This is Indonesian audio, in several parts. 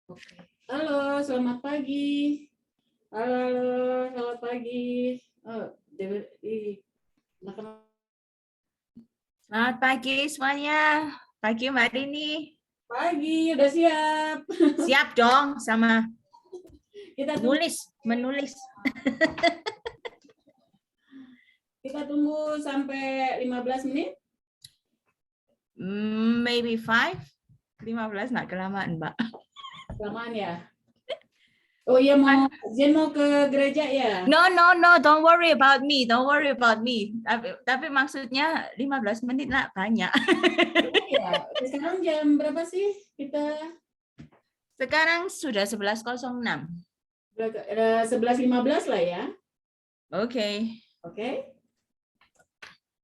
Oke. Halo, selamat pagi. Halo, selamat pagi. Oh, Selamat pagi semuanya. Pagi Mbak Rini. Pagi, udah siap. Siap dong sama Kita tunggu, menulis. kita tunggu sampai 15 menit. Maybe 15 nggak kelamaan, Mbak. Kelamaan ya. Oh iya, Jen mau ke gereja ya? No, don't worry about me. Don't worry about me. Tapi maksudnya 15 menit lah banyak. Iya, sekarang jam berapa sih kita? Sekarang sudah 11.06. 11.15 lah ya. Oke. Oke.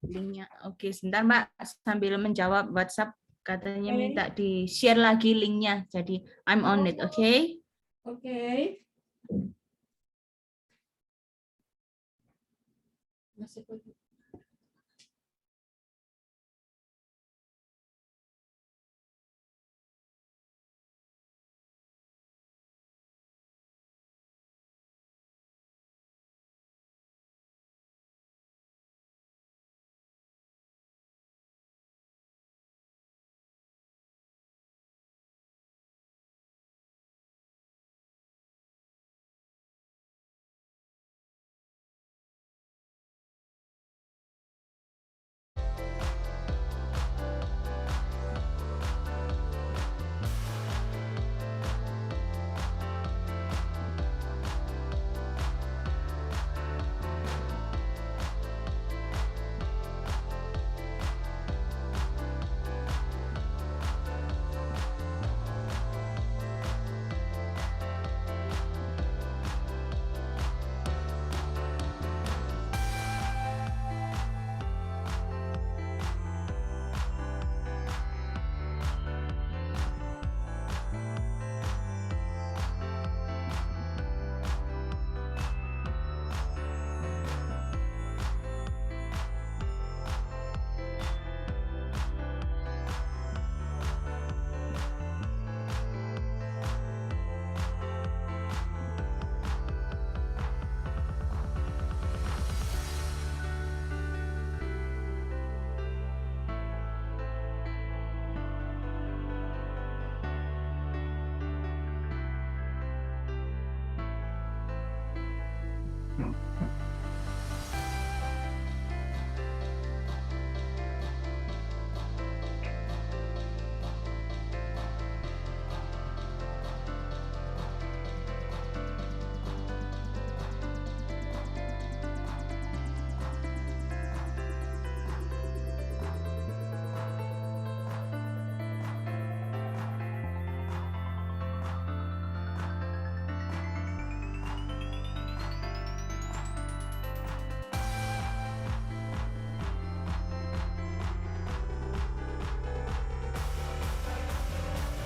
Linknya. Oke, sebentar Mbak sambil menjawab WhatsApp katanya Oke. minta di-share lagi linknya. Jadi I'm on it, oke? Oke. Masih pergi.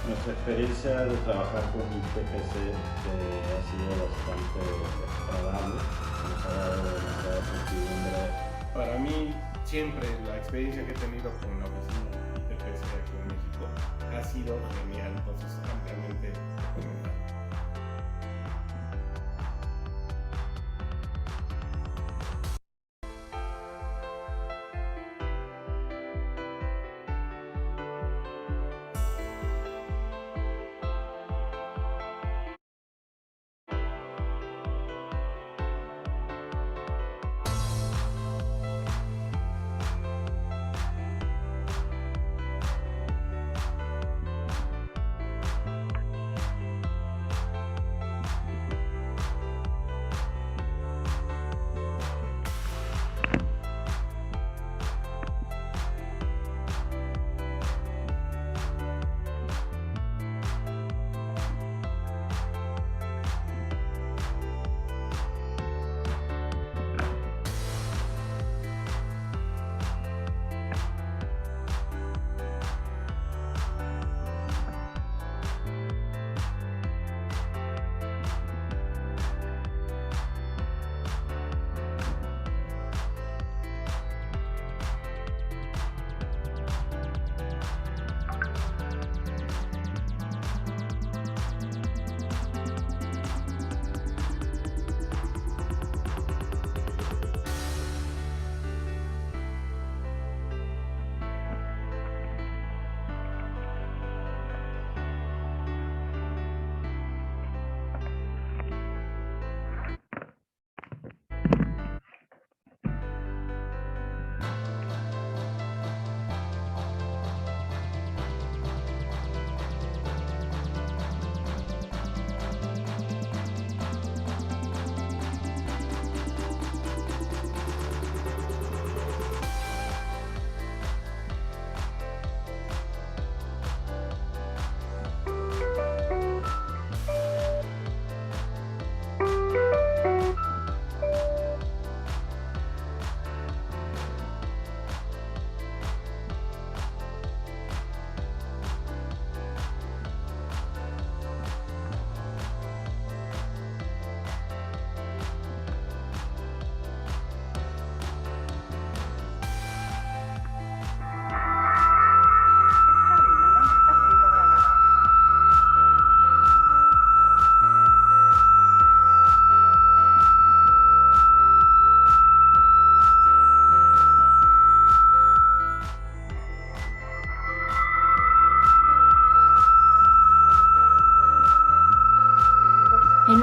Nuestra experiencia de trabajar con TPC ha sido bastante agradable, nos ha dado demasiada certidumbre. Para mí, siempre la experiencia que he tenido con la oficina TPC aquí en México ha sido genial, entonces ampliamente recomendable.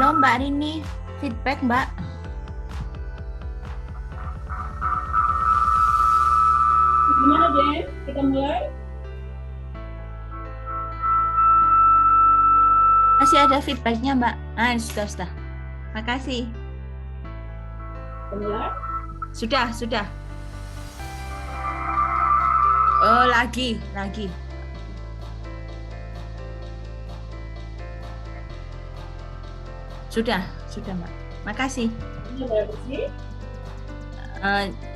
Belum Mbak Rini, feedback Mbak. Gimana Jen? Kita mulai? Masih ada feedbacknya Mbak. Ah, sudah. Makasih. Kita mulai? Sudah. Oh, lagi. Sudah Mbak. Makasih. Ini ada bersih?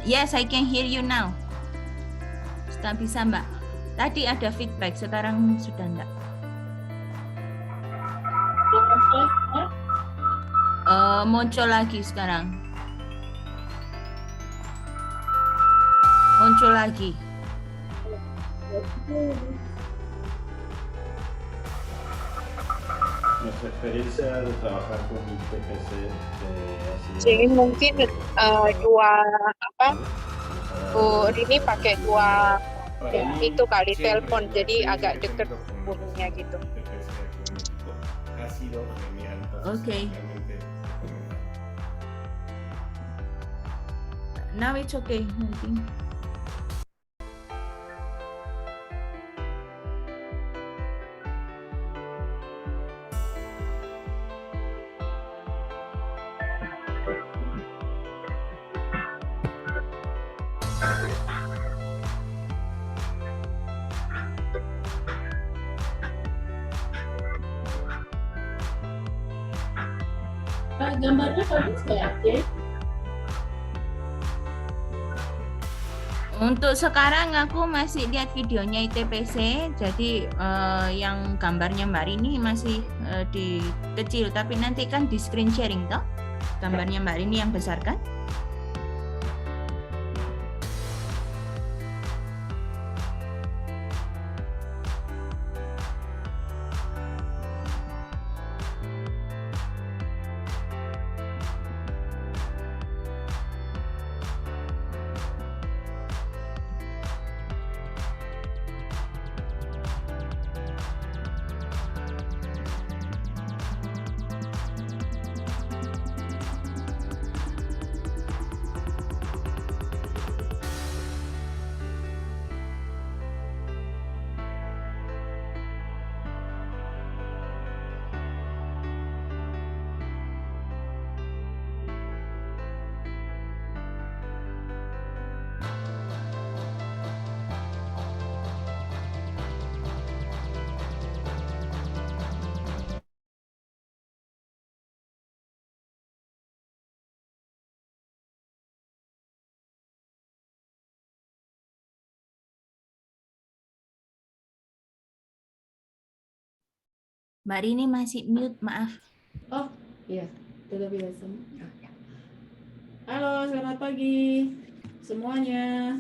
Yes, I can hear you now. Sudah bisa Mbak. Tadi ada feedback, sekarang sudah enggak. Muncul lagi sekarang. Muncul lagi. Nuestra experiencia de trabajar con IPPC ha sido Jadi mungkin dua apa Bu Rini pakai dua Para mí, itu kali siempre telepon la jadi experiencia agak que he deket tenido con bunyinya gitu. IPPC aquí en México ha sido genial. Entonces, Okay. realmente, Now it's okay. I think. Gambarnya bagus ya, Jen? Untuk sekarang aku masih lihat videonya ITPC, jadi yang gambarnya Mbak Rini masih di kecil, tapi nanti kan di screen sharing toh, gambarnya Mbak Rini yang besar kan? Mbak Rini masih mute, maaf. Oh, iya. Sudah biasa. Halo, selamat pagi semuanya.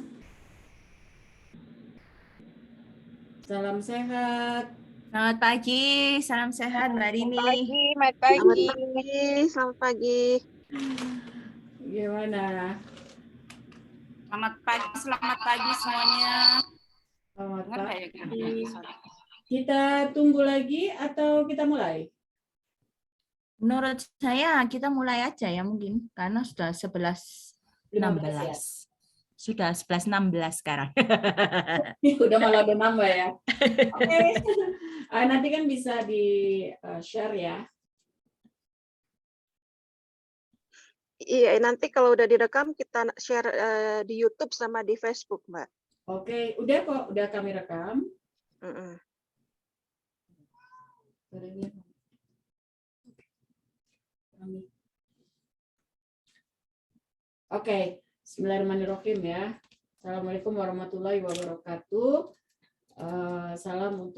Salam sehat. Selamat pagi, salam sehat Mbak Rini. Selamat pagi. Selamat pagi. Gimana? Selamat pagi semuanya. Selamat Dengar nggak ya, Kak? pagi. Kita tunggu lagi atau kita mulai? Menurut saya kita mulai aja ya mungkin, karena sudah 11.16. 15 ya? Sudah 11.16 sekarang. Udah malah udah nambah ya. Oke. Nanti kan bisa di share ya. Iya, nanti kalau udah direkam kita share di YouTube sama di Facebook, Mbak. Oke, udah kok, udah kami rekam. Mm-mm. Oke, bismillahirrahmanirrahim ya. Assalamualaikum warahmatullahi wabarakatuh. Salam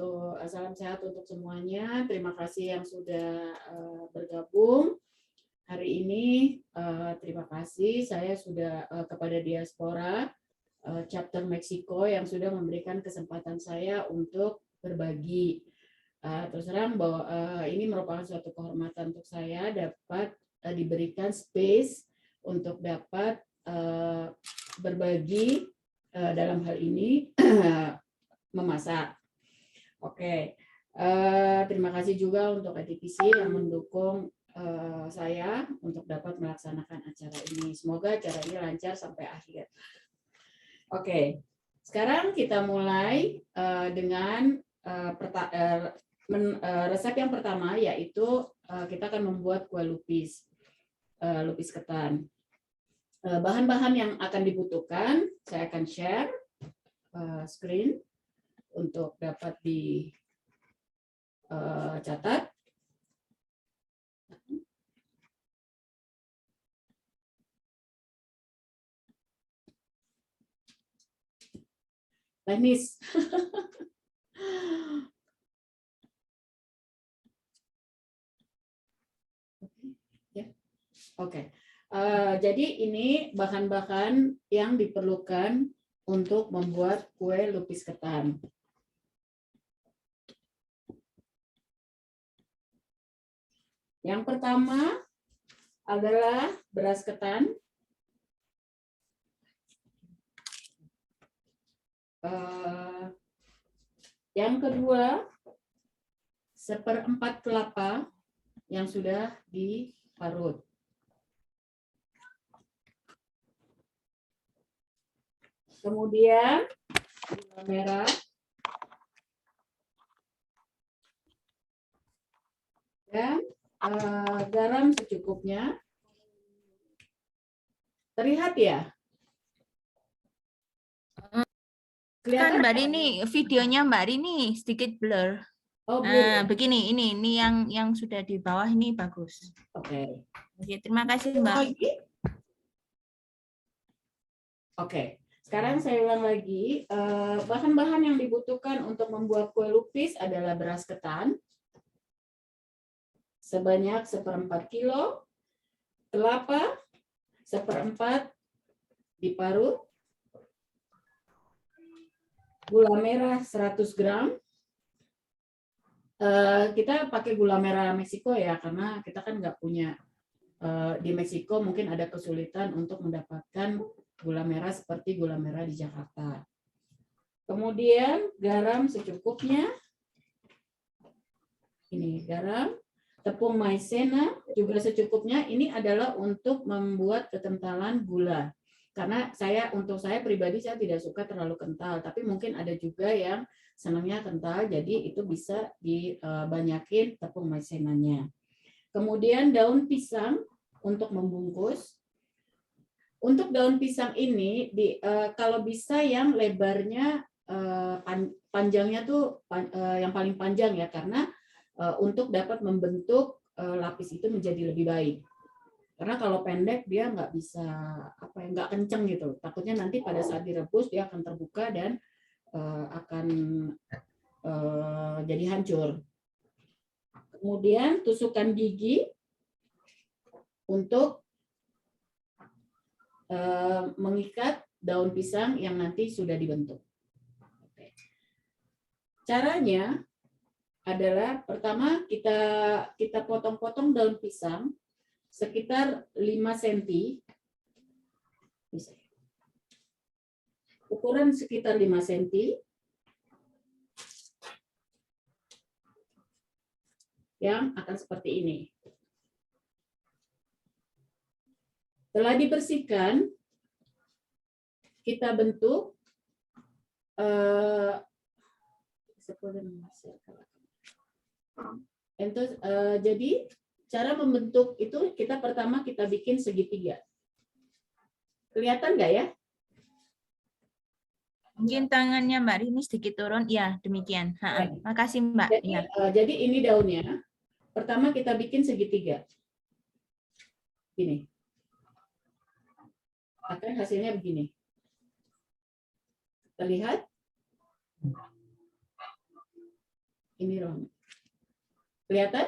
sehat untuk semuanya. Terima kasih yang sudah bergabung hari ini. Terima kasih saya sudah kepada diaspora chapter Meksiko yang sudah memberikan kesempatan saya untuk berbagi. Terus terang bahwa ini merupakan suatu kehormatan untuk saya dapat diberikan space untuk dapat berbagi dalam hal ini memasak. Oke, terima kasih juga untuk ITPC yang mendukung saya untuk dapat melaksanakan acara ini. Semoga acara ini lancar sampai akhir. Oke, sekarang kita mulai dengan resep yang pertama, yaitu kita akan membuat kue lupis ketan. Bahan-bahan yang akan dibutuhkan, saya akan share screen untuk dapat dicatat. Teknis. Oke. Jadi ini bahan-bahan yang diperlukan untuk membuat kue lupis ketan. Yang pertama adalah beras ketan. Yang kedua, 1/4 kelapa yang sudah diparut. Kemudian gula merah, dan garam secukupnya. Terlihat ya? Kan Mbak Rini, videonya Mbak Rini sedikit blur. Oh, Nah, begini, ini yang sudah di bawah ini bagus. Oke. Oke, terima kasih Mbak. Oke, sekarang saya ulang lagi. Bahan-bahan yang dibutuhkan untuk membuat kue lupis adalah beras ketan sebanyak 1/4 kilo, kelapa 1/4 diparut, gula merah 100 gram. Kita pakai gula merah Meksiko ya, karena kita kan nggak punya di Meksiko, mungkin ada kesulitan untuk mendapatkan gula merah seperti gula merah di Jakarta. Kemudian garam secukupnya. Ini garam. Tepung maizena juga secukupnya. Ini adalah untuk membuat kekentalan gula. Karena untuk saya pribadi saya tidak suka terlalu kental, tapi mungkin ada juga yang senangnya kental, jadi itu bisa dibanyakin tepung maizenanya. Kemudian daun pisang untuk membungkus. Untuk daun pisang ini kalau bisa yang lebarnya panjangnya tuh yang paling panjang ya, karena untuk dapat membentuk lapis itu menjadi lebih baik. Karena kalau pendek dia nggak bisa nggak kenceng gitu. Takutnya nanti pada saat direbus dia akan terbuka dan akan jadi hancur. Kemudian tusukan gigi untuk mengikat daun pisang yang nanti sudah dibentuk. Caranya adalah pertama kita potong-potong daun pisang sekitar 5 cm. Ukuran sekitar 5 cm. Yang akan seperti ini. Setelah dibersihkan, kita bentuk jadi cara membentuk itu pertama kita bikin segitiga. Kelihatan nggak ya? Mungkin tangannya Mbak Rini sedikit turun. Ya, demikian. Makasih Mbak. Jadi ini daunnya. Pertama kita bikin segitiga. Gini. Akan hasilnya begini. Terlihat? Ini Ron. Kelihatan?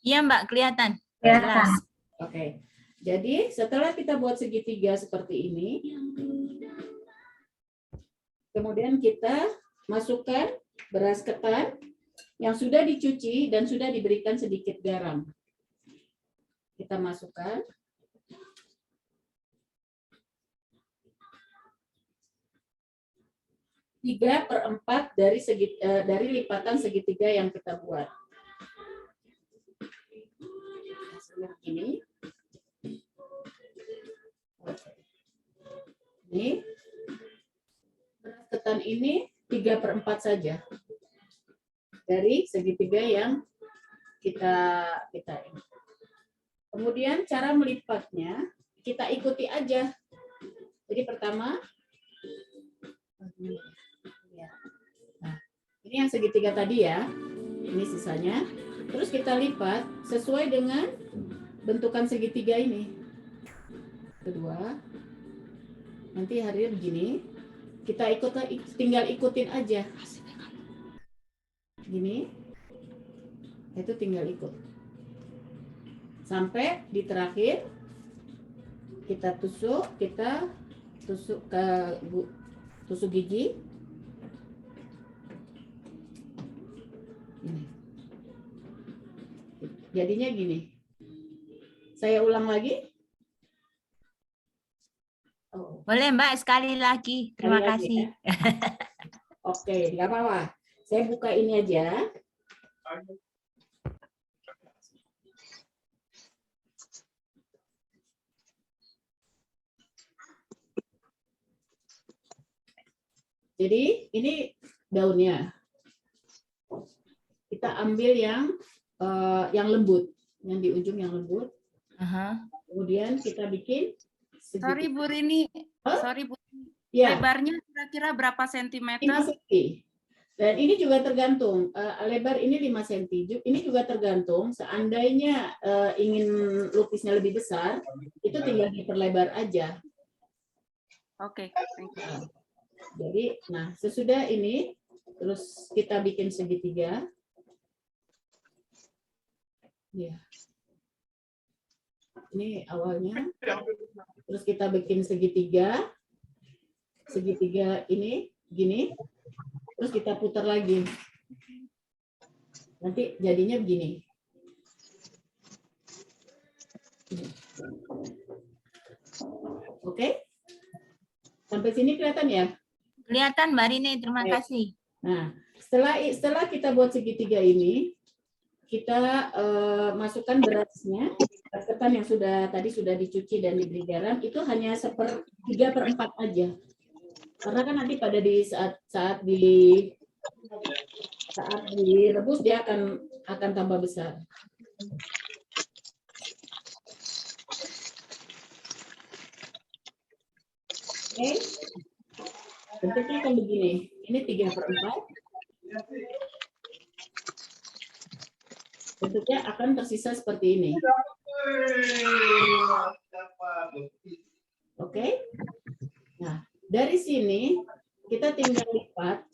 Iya Mbak, kelihatan. Jelas. Oke. Jadi setelah kita buat segitiga seperti ini, kemudian kita masukkan beras ketan yang sudah dicuci dan sudah diberikan sedikit garam. Kita masukkan. Tiga per 4 dari lipatan segitiga yang kita buat. begini. Ini beras ketan ini 3/4 saja dari segitiga yang kita ini. Kemudian cara melipatnya kita ikuti aja. Jadi pertama, nah, ini yang segitiga tadi ya, ini sisanya. Terus kita lipat sesuai dengan bentukan segitiga ini. Kedua, nanti hadirnya begini. Kita tinggal ikutin aja. Gini, itu tinggal ikut. Sampai di terakhir, kita tusuk ke tusuk gigi. Ini. Jadinya gini. Saya ulang lagi. Oh. Boleh Mbak sekali lagi. Terima kasih. Ya. Oke, nggak apa-apa. Saya buka ini aja. Jadi ini daunnya. Kita ambil yang lembut, yang di ujung yang lembut. Kemudian kita bikin. Sorry Bu Rini, sorry Bu. Ya. Lebarnya kira-kira berapa sentimeter? 5 cm. Dan ini juga tergantung, lebar ini 5 cm. Ini juga tergantung, seandainya ingin lupisnya lebih besar, itu tinggal diperlebar aja. Oke, thank you. Jadi, nah sesudah ini, terus kita bikin segitiga. Ya. Ini awalnya. Terus kita bikin segitiga. Segitiga ini, gini. Terus kita putar lagi. Nanti jadinya begini. Oke? Sampai sini kelihatan ya? Kelihatan Mbak Rini, terima kasih. Nah, setelah kita buat segitiga ini, kita masukkan berasnya, beras ketan yang tadi sudah dicuci dan diberi garam, itu hanya 3/4 aja. Karena kan nanti pada saat direbus dia akan tambah besar. Oke. Bentuknya akan begini. Ini 3/4. Bentuknya akan tersisa seperti ini. Oke. Nah, dari sini kita tinggal lipat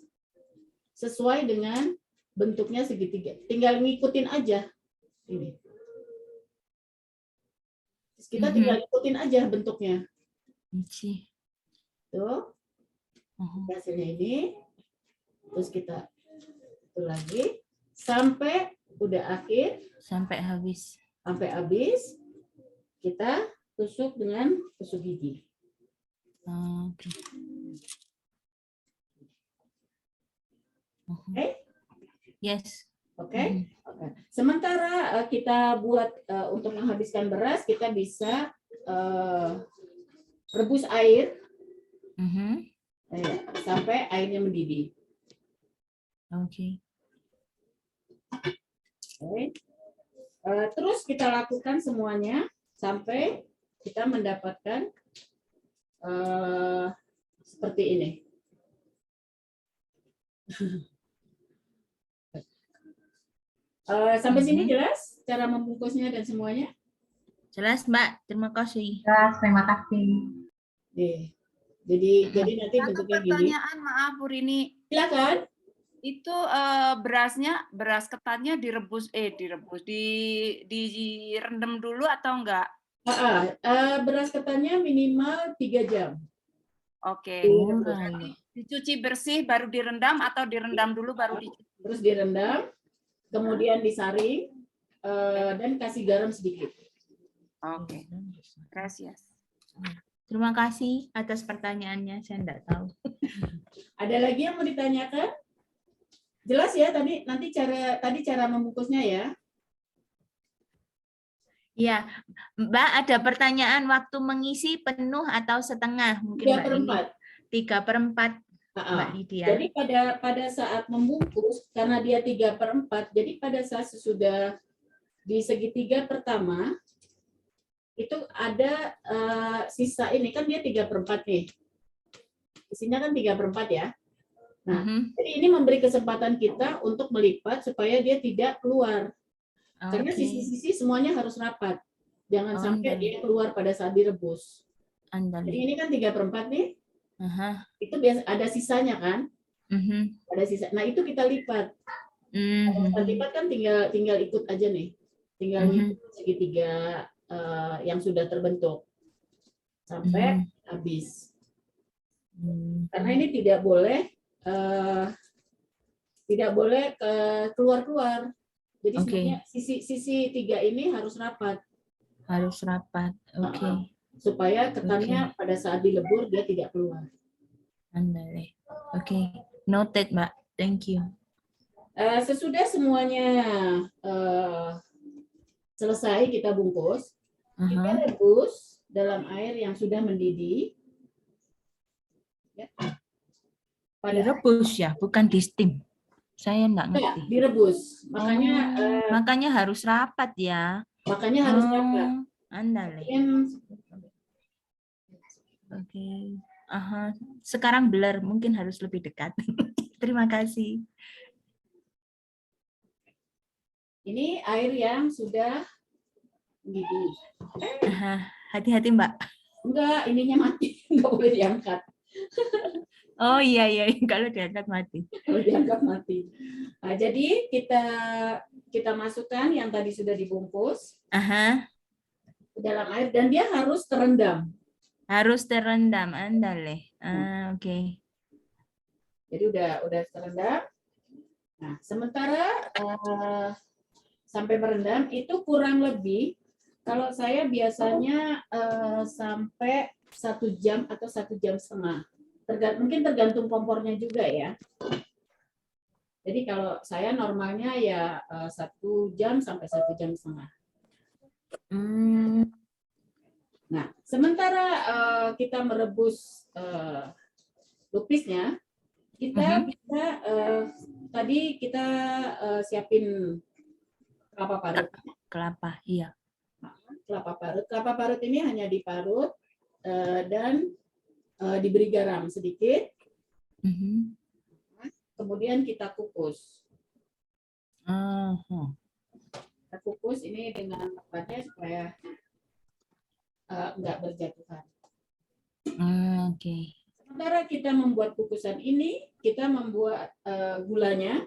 sesuai dengan bentuknya segitiga. Tinggal ngikutin aja ini. Terus kita tinggal ikutin aja bentuknya. Tuh. Hasilnya ini. Terus kita itu lagi sampai udah akhir. Sampai habis. Sampai habis. Kita tusuk dengan tusuk gigi. Oke. Oke? Yes. Oke. Sementara kita buat untuk menghabiskan beras, kita bisa rebus air sampai airnya mendidih. Oke. Terus kita lakukan semuanya sampai kita mendapatkan seperti ini. Sampai sini jelas cara membungkusnya dan semuanya? Jelas Mbak, terima kasih. Jelas, terima kasih. Jadi nanti bentuknya gini. Pertanyaan, maaf Bu Rini. Silakan. Itu beras ketannya direndam dulu atau enggak? Beras ketannya minimal 3 jam. Oke. Dicuci bersih baru direndam atau direndam dulu baru dicuci? Terus direndam, kemudian disaring dan kasih garam sedikit. Oke. Gracias. Terima kasih atas pertanyaannya, saya enggak tahu. Ada lagi yang mau ditanyakan? Jelas ya nanti cara membungkusnya ya. Ya, Mbak, ada pertanyaan waktu mengisi penuh atau setengah? Mungkin Mbak Rini. 3/4. Mbak Lydia. Jadi pada saat membungkus, karena dia 3/4, jadi pada saat sesudah di segitiga pertama, itu ada sisa ini, kan dia 3/4 nih. Isinya kan 3/4 ya. Nah, jadi ini memberi kesempatan kita untuk melipat supaya dia tidak keluar. Karena sisi-sisi semuanya harus rapat. Jangan sampai dia keluar pada saat direbus. Jadi ini kan 3/4 nih. Itu biasa ada sisanya kan? Ada sisa. Nah, itu kita lipat. Kita lipat kan tinggal ikut aja nih. Tinggal ngikut segitiga yang sudah terbentuk sampai habis. Karena ini tidak boleh keluar-keluar. Jadi sebenarnya sisi 3 ini harus rapat. Harus rapat. Oke. Supaya ketannya pada saat dilebur dia tidak keluar. Oke. Noted, Mbak. Thank you. Sesudah semuanya selesai kita bungkus, kita rebus dalam air yang sudah mendidih. Ya. Direbus ya, bukan di steam. Saya enggak ngerti. Direbus. Makanya harus rapat ya. Makanya harus rapat. Oke. Sekarang blur, mungkin harus lebih dekat. Terima kasih. Ini air yang sudah mendidih. Hati-hati, Mbak. Enggak, ininya mati. Enggak boleh diangkat. Oh iya, kalau diangkat mati. Kalau diangkat mati. Nah, jadi kita masukkan yang tadi sudah dibungkus ke dalam air dan dia harus terendam. Harus terendam, oke. Jadi udah terendam. Nah, sementara sampai merendam itu kurang lebih, kalau saya biasanya sampai 1 jam atau 1 jam setengah. Mungkin tergantung kompornya juga ya. Jadi kalau saya normalnya ya 1 jam sampai 1 jam setengah. Nah, sementara kita merebus lupisnya, kita bisa tadi kita siapin kelapa parut. Kelapa, iya. Kelapa parut. Kelapa parut ini hanya diparut dan diberi garam sedikit. Kemudian kita kukus. Kita kukus ini dengan tepatnya supaya enggak berjatuhan. Oke. Sementara kita membuat kukusan ini, kita membuat gulanya.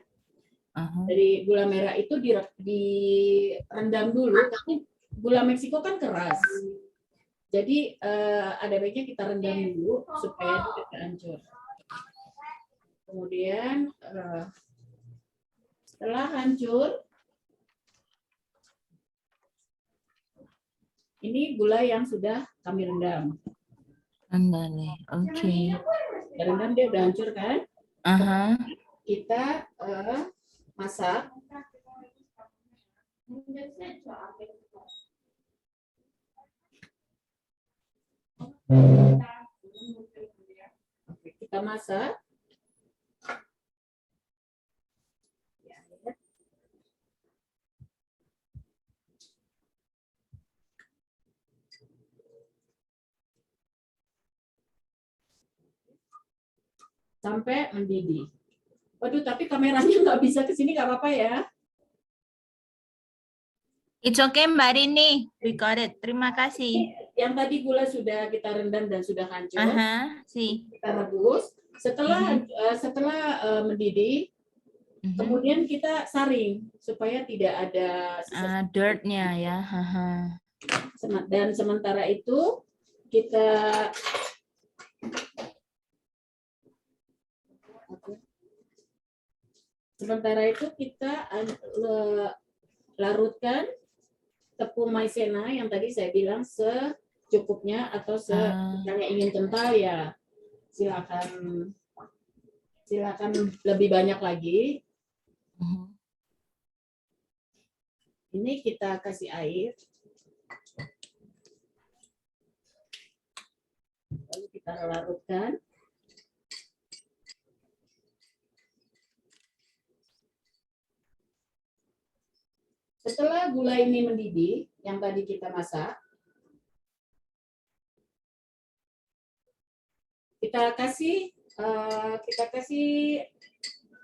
Dari gula merah itu direndam dulu, tapi gula Meksiko kan keras. Jadi ada baiknya kita rendam dulu supaya tidak hancur. Kemudian setelah hancur, ini gula yang sudah kami rendam. Oke. Rendam dia udah hancur kan? Kita masak. Oke, kita masak. Sampai mendidih. Waduh, tapi kameranya nggak bisa ke sini, nggak apa-apa ya. It's okay, Mbak Rini. Recorded. Terima kasih. Yang tadi gula sudah kita rendam dan sudah hancur. Kita rebus. Setelah mendidih, kemudian kita saring supaya tidak ada dirtnya ya. Dan sementara itu kita larutkan tepung maizena yang tadi saya bilang secukupnya atau misalnya ingin kental ya silakan lebih banyak lagi. Ini kita kasih air. Kita larutkan. Setelah gula ini mendidih, yang tadi kita masak, kita kasih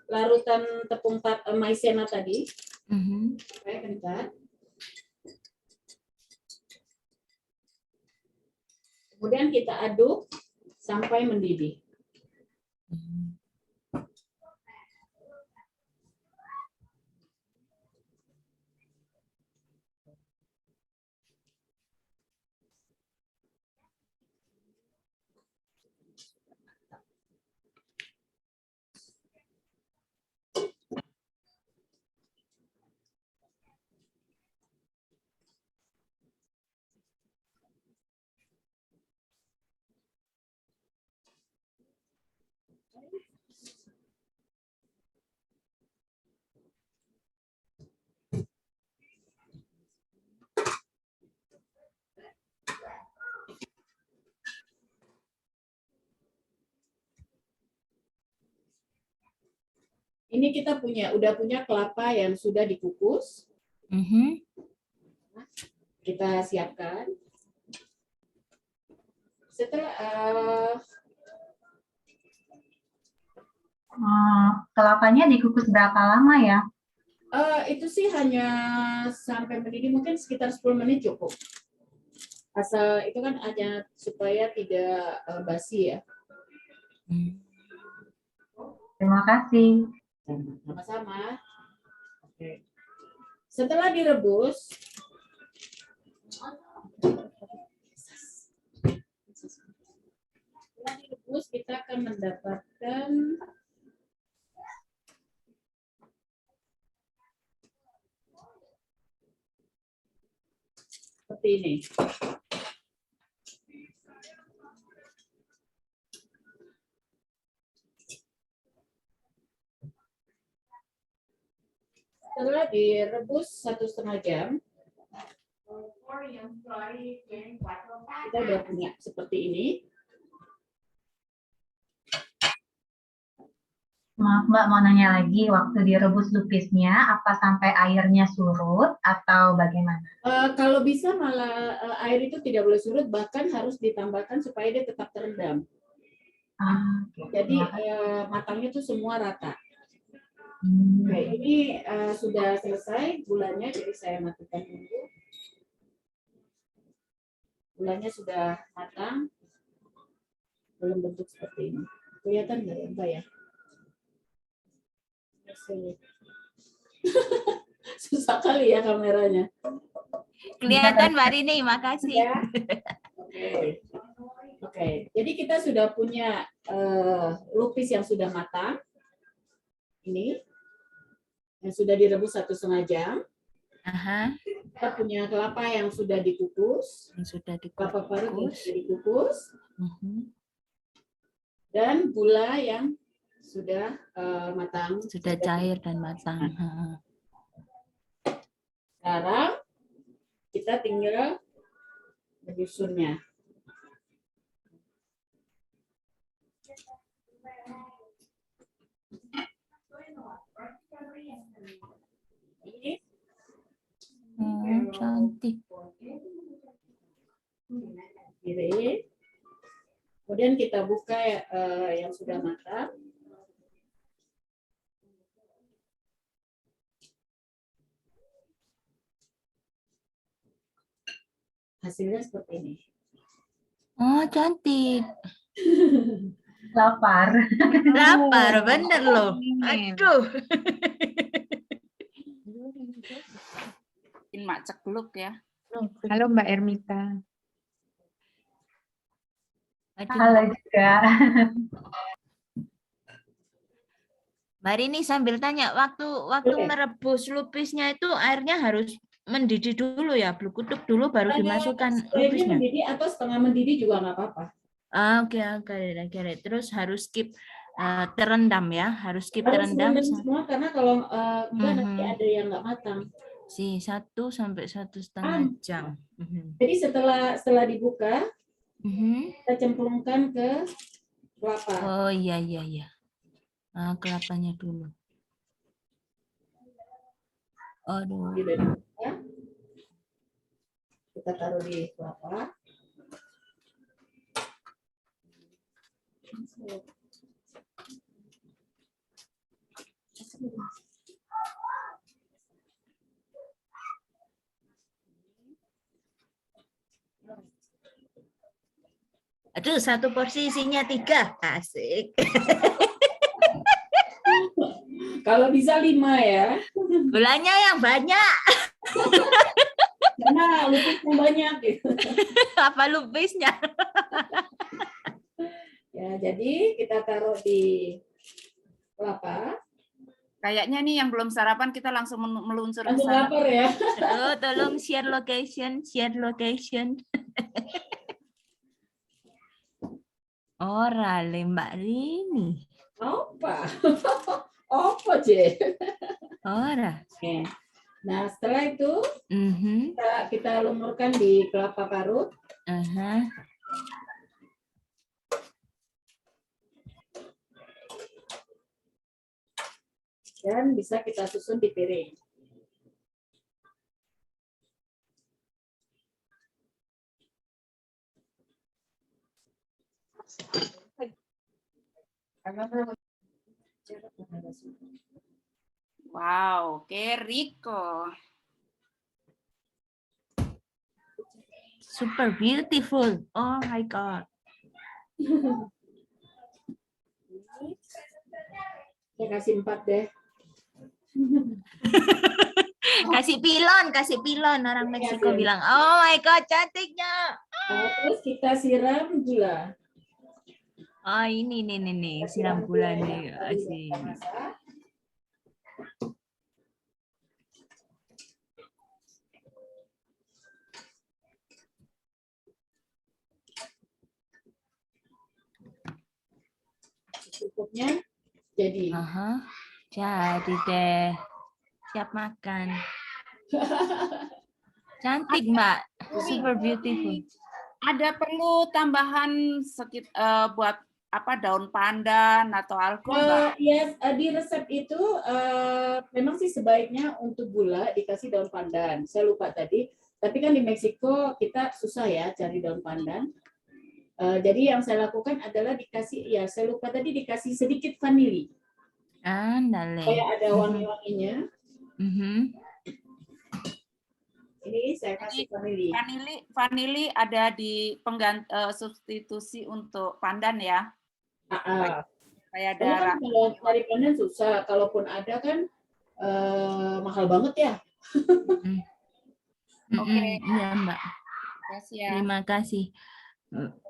larutan tepung maizena tadi supaya kental. Kemudian kita aduk sampai mendidih. Ini kita udah punya kelapa yang sudah dikukus. Kita siapkan. Setelah kelapanya dikukus berapa lama ya? itu sih hanya sampai mendidih, mungkin sekitar 10 menit cukup. Asal itu kan hanya supaya tidak basi ya. Terima kasih. Sama-sama. Oke. Setelah direbus, kita akan mendapatkan seperti ini. Setelah direbus 1,5 jam, kita udah punya seperti ini. Maaf Mbak, mau nanya lagi, waktu direbus lupisnya, apa sampai airnya surut atau bagaimana? Kalau bisa malah air itu tidak boleh surut, bahkan harus ditambahkan supaya dia tetap terendam. Jadi matangnya itu semua rata. Oke, ini sudah selesai gulanya, jadi saya matikan dulu. Gulanya sudah matang, belum bentuk seperti ini. Kelihatan nggak ya, Mbak ya? Susah kali ya kameranya. Kelihatan Mbak Rini, makasih. Ya. Oke. Jadi kita sudah punya lupis yang sudah matang. Ini yang sudah direbus 1,5 jam. Kita punya kelapa yang sudah dikukus. Kelapa parut yang sudah dikukus. Dan gula yang sudah matang. Sudah cair dan matang. Sekarang kita tinggal menyusunnya. Ini cantik. Kiri. Kemudian kita buka yang sudah matang. Hasilnya seperti ini. Oh, cantik. Lapar. Lapar, bener loh. Aduh. Bikin mak cekluk ya. Halo Mbak Ermita. Halo juga. Mbak Rini sambil tanya, waktu merebus lupisnya itu airnya harus mendidih dulu ya, blukuduk dulu baru dimasukkan lupisnya. Mendidih atau setengah mendidih juga nggak apa-apa. Oke. Terus harus skip terendam ya, harus skip terendam. Semua karena kalau enggak nanti ada yang nggak matang. 1 sampai 1,5 jam. Jadi setelah dibuka, Kita cemplungkan ke kelapa. Oh iya. Ah, kelapanya dulu. Aduh. Kita taruh di kelapa. Aduh, satu porsi isinya 3. Asik. Kalau bisa 5 ya. Gulanya yang banyak. Karena lupisnya banyak gitu. Apa lupisnya? Ya, jadi kita taruh di kelapa. Kayaknya nih yang belum sarapan kita langsung meluncur ke Langsung sana. lapar ya. Oh, tolong share location. Orale Mbak Rini. Apa? Apa, Je? Ora. Oke. Nah, setelah itu kita lumurkan di kelapa parut. Dan bisa kita susun di piring. Wow, qué rico. Super beautiful. Oh my God. Saya kasih 4 deh. kasih pilon orang Meksiko bilang. Oh my God, cantiknya. Nah, terus kita siram gula. Oh ini nih siram gula nih. Asik. Cukupnya jadi. Jadi deh. Siap makan. Cantik Mbak. Super beautiful. Ada perlu tambahan buat apa daun pandan atau alkohol Mbak? Yes, di resep itu memang sih sebaiknya untuk gula dikasih daun pandan. Saya lupa tadi. Tapi kan di Meksiko kita susah ya cari daun pandan. Jadi yang saya lakukan adalah saya lupa tadi dikasih sedikit vanili. Kayak ada wangi-wanginya. Ini saya kasih vanili. Vanili ada di substitusi untuk pandan ya. Kayak Kan kalau cari pandan susah. Kalaupun ada kan mahal banget ya. Oke. Iya Mbak. Ya. Terima kasih.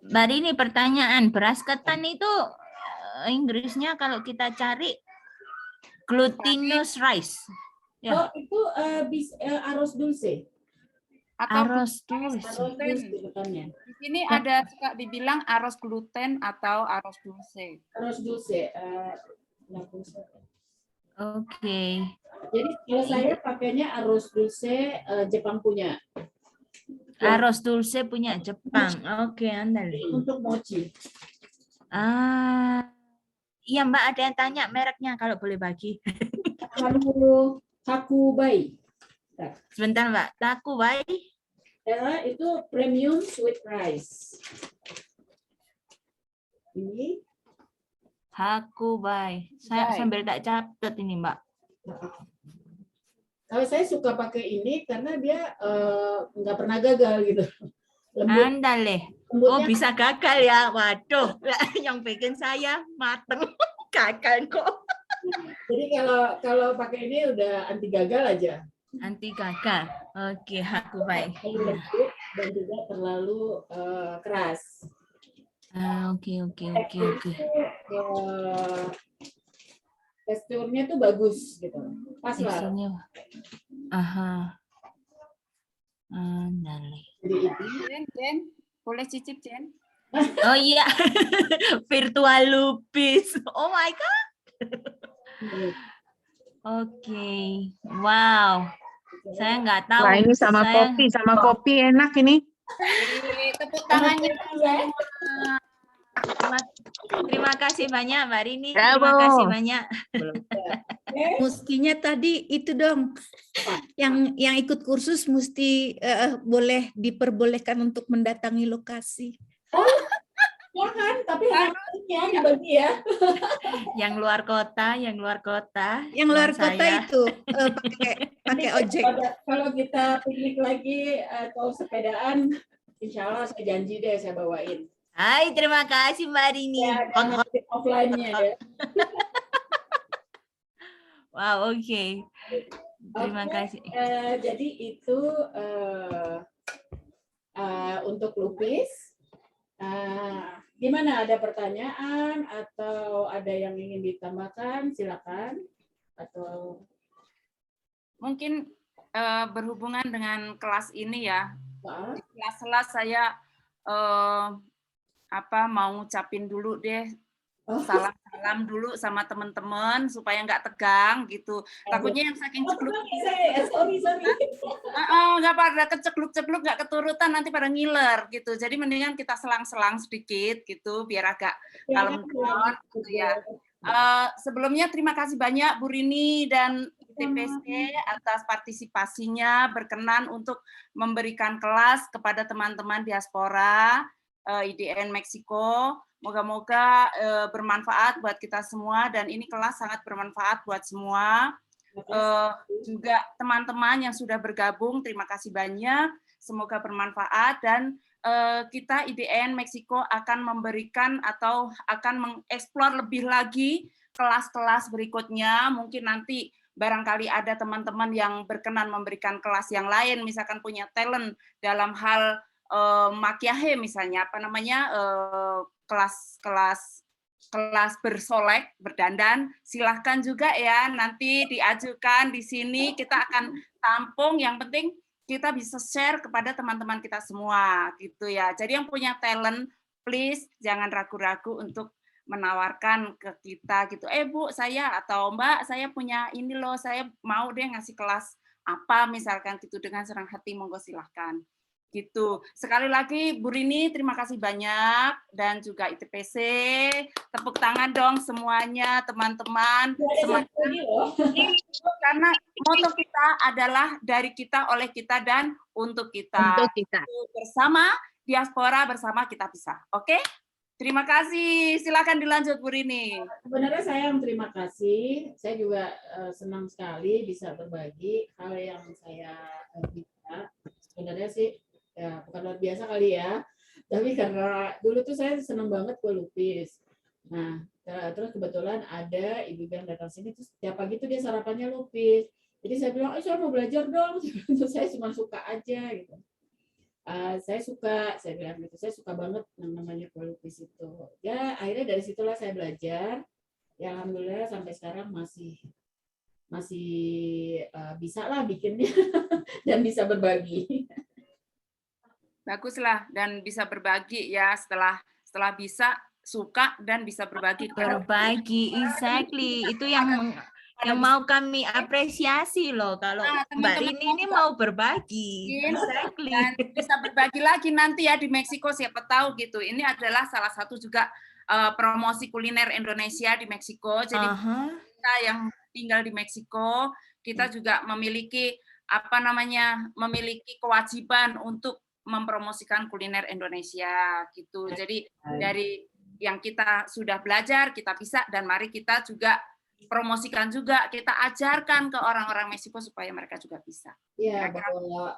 Mbak Rini, pertanyaan, beras ketan itu Inggrisnya kalau kita cari glutinous rice. Ya. Oh, itu arroz dulce. Arroz dulce. Di sini ada suka dibilang arroz gluten atau arroz dulce. Arroz dulce. Oke. Jadi kalau saya pakainya arroz dulce Jepang punya. Arroz dulce punya Jepang. Oke, andali. Untuk mochi. Iya Mbak, ada yang tanya mereknya kalau boleh bagi. Takubai. Sebentar Mbak, Takubai. Itu premium sweet rice. Ini Takubai. Saya sambil tak catat ini Mbak. Kalau saya suka pakai ini karena dia nggak pernah gagal gitu. Andale. Oh bisa gagal ya. Waduh, yang bikin saya mateng. Gagal kok. Jadi kalau pakai ini udah anti gagal aja. Anti gagal. Oke, aku baik. Dan juga terlalu keras. Oke. Teksturnya tuh bagus gitu. Pas lah. Jen, boleh cicip Jen? Oh iya, virtual lupis. Oh my God. Oke, wow. Saya nggak tahu. Wah, ini sama kopi enak ini. Tepuk Tepuk tangannya. Terima kasih banyak Mbak Rini. Bravo. Terima kasih banyak. Mestinya tadi itu dong, yang ikut kursus mesti boleh diperbolehkan untuk mendatangi lokasi. Jangan, tapi harusnya dibagi ya. Yang luar kota, yang luar kota. Yang luar teman kota saya. itu pakai ojek. Kalau kita piknik lagi atau sepedaan, insya Allah saya janji deh saya bawain. Hai, terima kasih Mbak Rini. Ya, offline-nya ya. Wow, oke. Terima Oke, kasih. jadi itu untuk lupis. Gimana, ada pertanyaan atau ada yang ingin ditambahkan? Silakan. Atau Mungkin berhubungan dengan kelas ini ya. Pak? Di kelas-kelas saya mau ngucapin dulu deh, salam dulu sama teman-teman supaya nggak tegang gitu. Takutnya yang saking cekluk, sorry. nggak pada kecekluk-cekluk, nggak keturutan, nanti pada ngiler gitu. Jadi mendingan kita selang-selang sedikit gitu, biar agak kalem down gitu ya. Sebelumnya terima kasih banyak Bu Rini dan ITPC atas partisipasinya, berkenan untuk memberikan kelas kepada teman-teman diaspora IDN Meksiko. Moga-moga bermanfaat buat kita semua, dan ini kelas sangat bermanfaat buat semua. Juga teman-teman yang sudah bergabung, terima kasih banyak. Semoga bermanfaat, dan kita IDN Meksiko akan memberikan atau akan mengeksplor lebih lagi kelas-kelas berikutnya. Mungkin nanti barangkali ada teman-teman yang berkenan memberikan kelas yang lain, misalkan punya talent dalam hal makiahe misalnya, kelas bersolek, berdandan, silahkan juga ya, nanti diajukan di sini, kita akan tampung. Yang penting kita bisa share kepada teman-teman kita semua gitu ya. Jadi yang punya talent, please jangan ragu-ragu untuk menawarkan ke kita gitu. Bu, saya atau Mbak, saya punya ini loh, saya mau deh ngasih kelas apa misalkan gitu, dengan senang hati, monggo silahkan. Gitu. Sekali lagi Bu Rini, terima kasih banyak, dan juga ITPC. Tepuk tangan dong semuanya, teman-teman. Karena moto kita adalah dari kita, oleh kita, dan untuk kita. Untuk kita. Bersama diaspora, bersama kita bisa. Oke? Terima kasih. Silakan dilanjut Bu Rini. Sebenarnya saya yang terima kasih. Saya juga senang sekali bisa berbagi hal yang saya bisa. Sebenarnya sih ya bukan luar biasa kali ya, tapi karena dulu tuh saya senang banget kue lupis. Nah, terus kebetulan ada ibu yang datang sini, terus tiap pagi tuh dia sarapannya lupis. Jadi saya bilang, saya mau belajar dong. Saya cuma suka aja gitu. Saya bilang gitu, saya suka banget yang namanya kue lupis itu. Ya akhirnya dari situlah saya belajar. Ya alhamdulillah sampai sekarang masih bisa lah bikinnya dan bisa berbagi. Baguslah, dan bisa berbagi ya, setelah bisa, suka, dan bisa berbagi. Berbagi, exactly. Itu yang mau kami apresiasi loh, kalau Mbak Rini ini mau berbagi. Exactly. Dan bisa berbagi lagi nanti ya di Meksiko, siapa tahu gitu. Ini adalah salah satu juga promosi kuliner Indonesia di Meksiko. Jadi kita yang tinggal di Meksiko, kita juga memiliki memiliki kewajiban untuk mempromosikan kuliner Indonesia gitu. Jadi dari yang kita sudah belajar, kita bisa, dan mari kita juga promosikan juga, kita ajarkan ke orang-orang Meksiko supaya mereka juga bisa. Iya,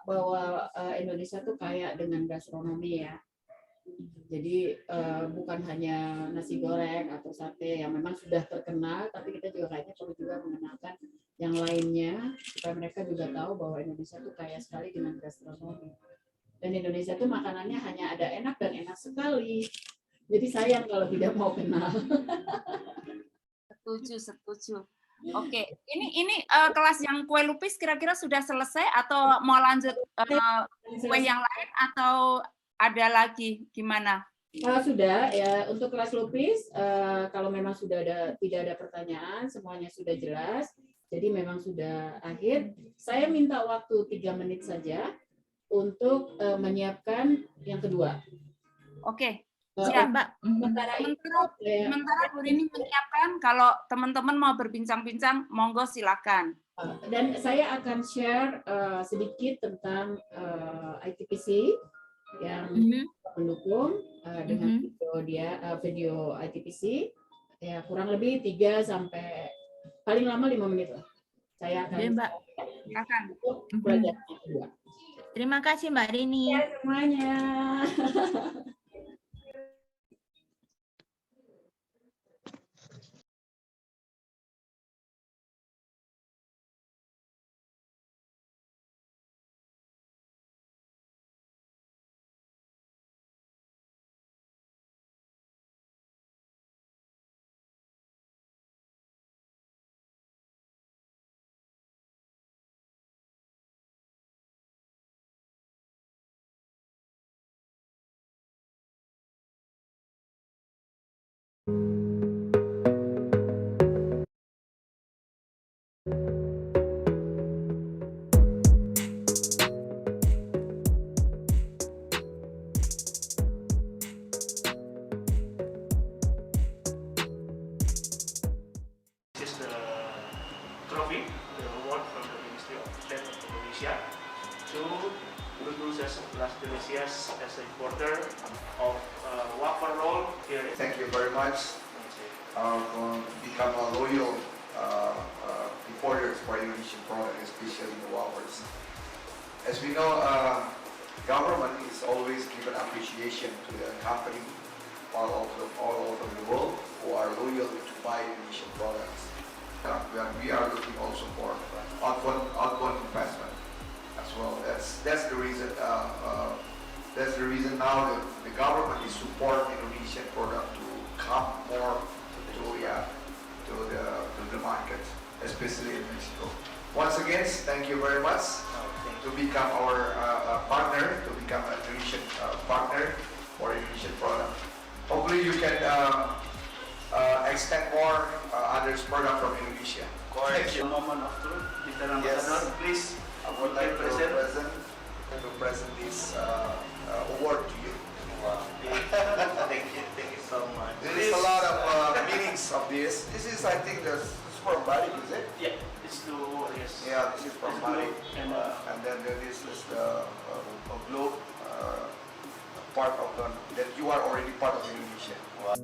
bahwa Indonesia tuh kaya dengan gastronomi ya. Jadi bukan hanya nasi goreng atau sate yang memang sudah terkenal, tapi kita juga kayaknya perlu juga mengenalkan yang lainnya supaya mereka juga tahu bahwa Indonesia tuh kaya sekali dengan gastronomi. Dan Indonesia tuh makanannya hanya ada enak dan enak sekali. Jadi sayang kalau tidak mau kenal. Setuju. Oke, ini kelas yang kue lupis kira-kira sudah selesai atau mau lanjut kue yang lain atau ada lagi gimana? Sudah ya, untuk kelas lupis kalau memang sudah tidak ada pertanyaan, semuanya sudah jelas. Jadi memang sudah akhir. Saya minta waktu 3 menit saja untuk menyiapkan yang kedua. Oke. Siap, Mbak. Sementara Bu Rini menyiapkan, kalau teman-teman mau berbincang-bincang, monggo silakan. Dan saya akan share sedikit tentang ITPC yang mendukung dengan video ITPC, ya kurang lebih 3 sampai paling lama 5 menit lah. Saya akan silakan belajar. Terima kasih Mbak Rini. Ya, semuanya. This is the trophy, the award from the Ministry of State of Indonesia to Gubernur Las Delicias as a importer of wafer roll here. Thank you very much for become a loyal importers for Indonesian product, especially the wafers. As we know, government is always given appreciation to the company all over the world who are loyal to buy Indonesian products. We are looking also for outbound investment as well. That's the reason. That's the reason now the government is supporting Indonesian product to come more to the market, especially in Mexico. Once again, thank you very much to become our partner, to become an Indonesian partner for Indonesian product. Hopefully you can extend more others product from Indonesia. Thank you. Moment of truth, Mr. Ambassador, please. I would like to present this award to you. Wow. Thank you so much. There is a lot of meanings of this. This is, I think, this is from Bali, is it? Yeah, it's to yes. Yeah, this is from Bali, and then this is the globe part of that you are already part of Indonesia. Wow.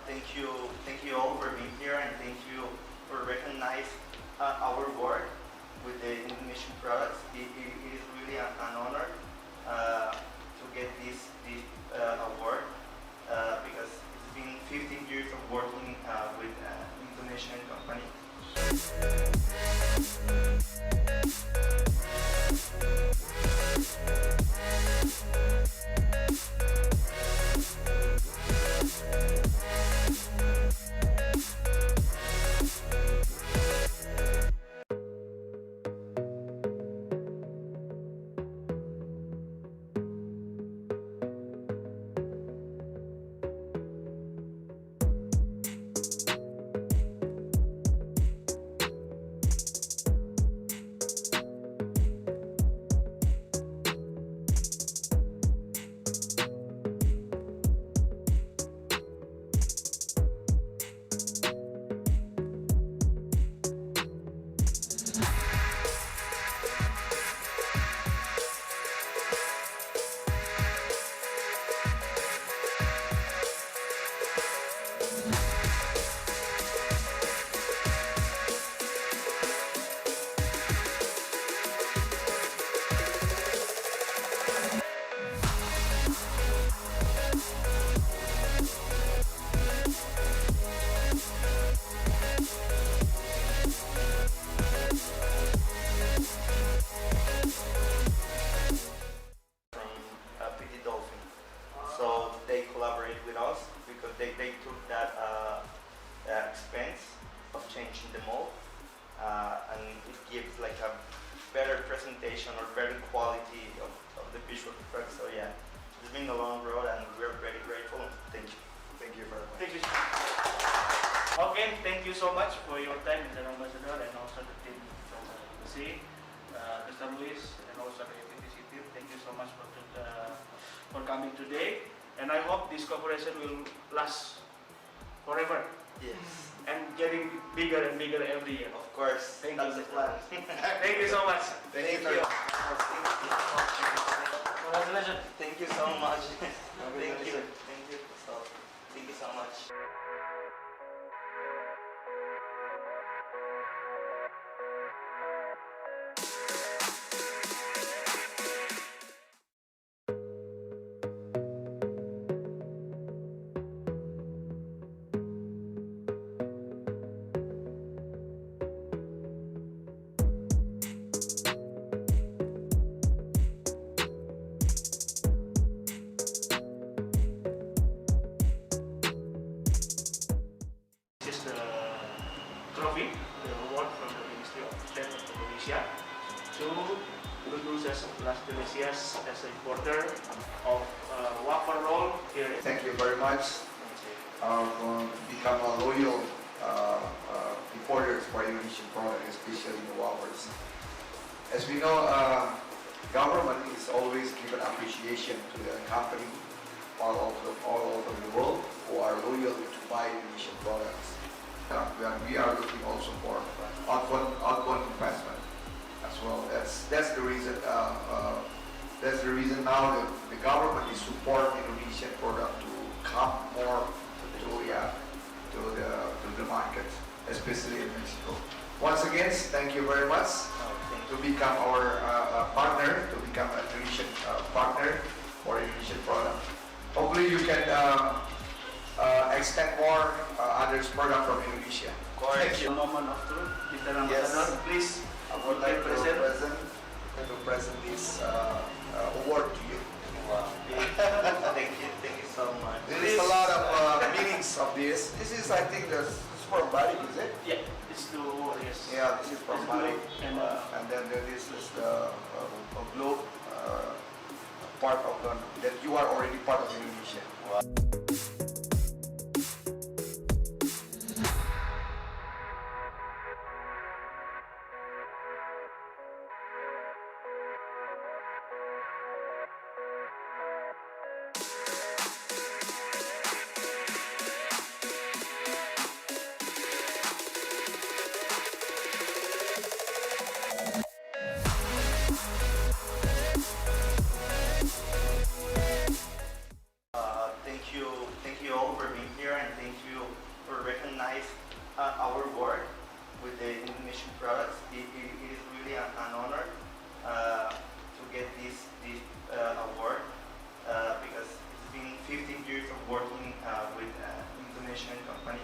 Thank you been a long road, and we're very grateful. Thank you. Thank you very much. Thank you. Okay, thank you so much for your time, Mr. Ambassador, and also the team from embassy, Mr. Luis, and also the ATTC team. Thank you so much for coming today, and I hope this cooperation will last forever. Yes. And getting bigger and bigger every year. Of course. Thank That's you. the plan. Thank you so much. Thank you. Congratulations. Thank you so much. Thank you. Thank you. So, thank you so much. This is the trophy, the award from the Ministry of Trade of Indonesia to Gunung Sesek Las Delicias as a importer of wafer roll here. Thank you very much for become a loyal importers for Indonesian product, especially the wafers. As we know, government is always given appreciation to the company all over the world who are loyal to buy Indonesian products. We are looking also for outbound investment as well. That's the reason. That's the reason now the government is supporting Indonesian product to come more to the market, especially in Mexico. Once again, thank you very much to become our partner, to become an Indonesian partner for Indonesian product. Hopefully you can extend more others product from Indonesia. Thank you. Moment of truth, Mr. Ambassador, please. I would like to present this award to you. Wow. Thank you so much. There is a lot of meanings of this. This is, I think, this is from Bali, is it? Yeah, it's the award, yes. Yeah, this is from It's Bali. blue, And then this is the globe part of that you are already part of Indonesia. Thank you all for being here, and thank you for recognizing our work with the Indonesian products. It is really an honor to get this award because it's been 15 years of working with an Indonesian company.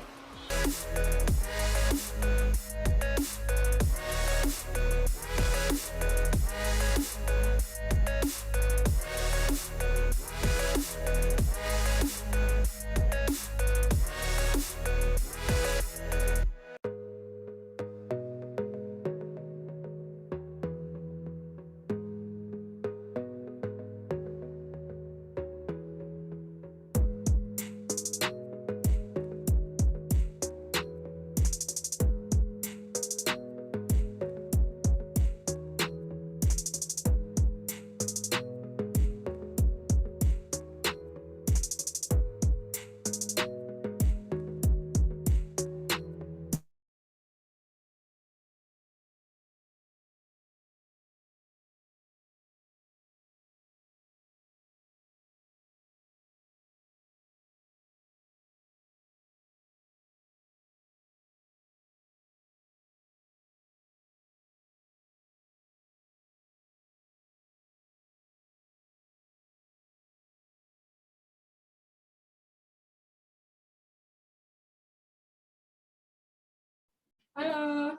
Halo,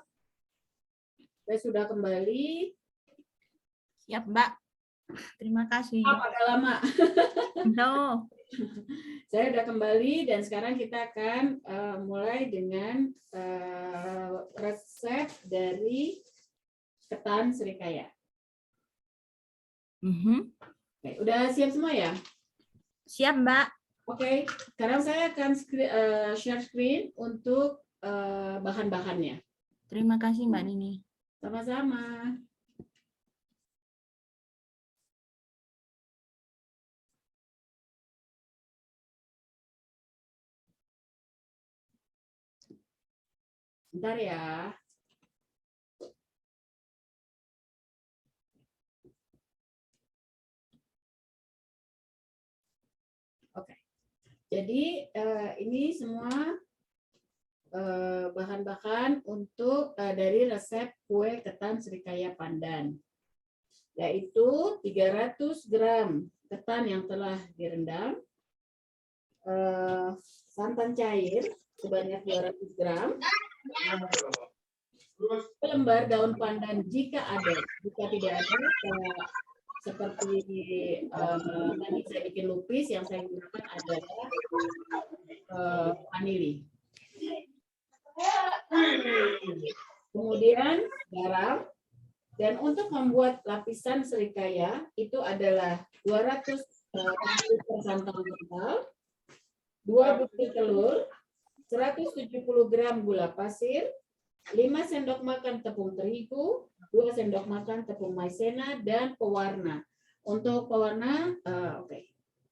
saya sudah kembali. Siap, Mbak. Terima kasih. Agak lama. No. Saya sudah kembali dan sekarang kita akan mulai dengan resep dari ketan Srikaya. Oke, udah siap semua ya? Siap, Mbak. Oke, sekarang saya akan share screen untuk bahan-bahannya. Terima kasih, Mbak Nini. Sama-sama. Bentar ya. Oke. Jadi ini semua bahan-bahan untuk dari resep kue ketan Srikaya Pandan, yaitu 300 gram ketan yang telah direndam, santan cair sebanyak 200 gram, lembar daun pandan jika ada. Jika tidak ada, seperti tadi saya bikin lupis, yang saya gunakan adalah vanili. Kemudian garam. Dan untuk membuat lapisan Srikaya itu adalah 200 santan kental, 2 butir telur, 170 gram gula pasir, 5 sendok makan tepung terigu, 2 sendok makan tepung maizena, dan pewarna. Untuk pewarna,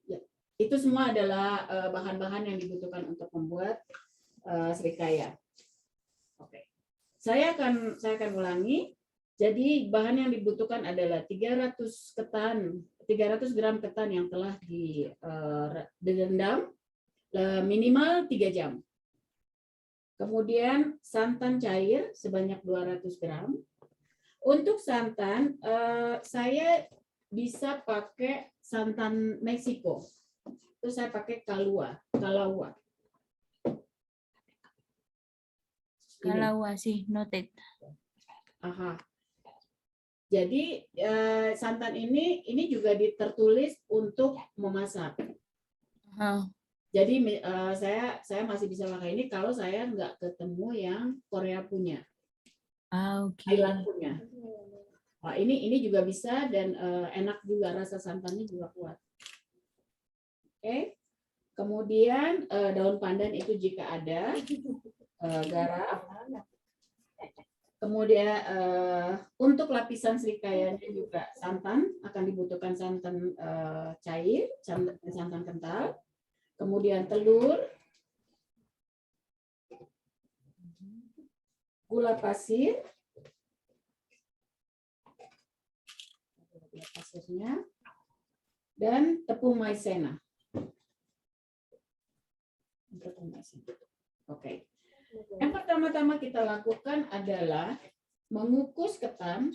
ya, itu semua adalah bahan-bahan yang dibutuhkan untuk membuat Srikaya. Oke, saya akan ulangi. Jadi bahan yang dibutuhkan adalah 300 gram ketan yang telah direndam minimal 3 jam. Kemudian santan cair sebanyak 200 gram. Untuk santan, saya bisa pakai santan Meksiko. Itu saya pakai Kalaua. Kalaua sih, noted. Aha. Jadi santan ini juga tertulis untuk memasak. Jadi saya masih bisa pakai ini kalau saya nggak ketemu yang Korea punya, Thailand punya. Nah, ini juga bisa dan enak juga, rasa santannya juga kuat. Oke. Kemudian daun pandan itu jika ada, garam. Kemudian untuk lapisan Srikayanya juga santan, akan dibutuhkan santan cair, santan kental, kemudian telur, gula pasirnya, dan tepung maizena. Oke. Yang pertama-tama kita lakukan adalah mengukus ketan.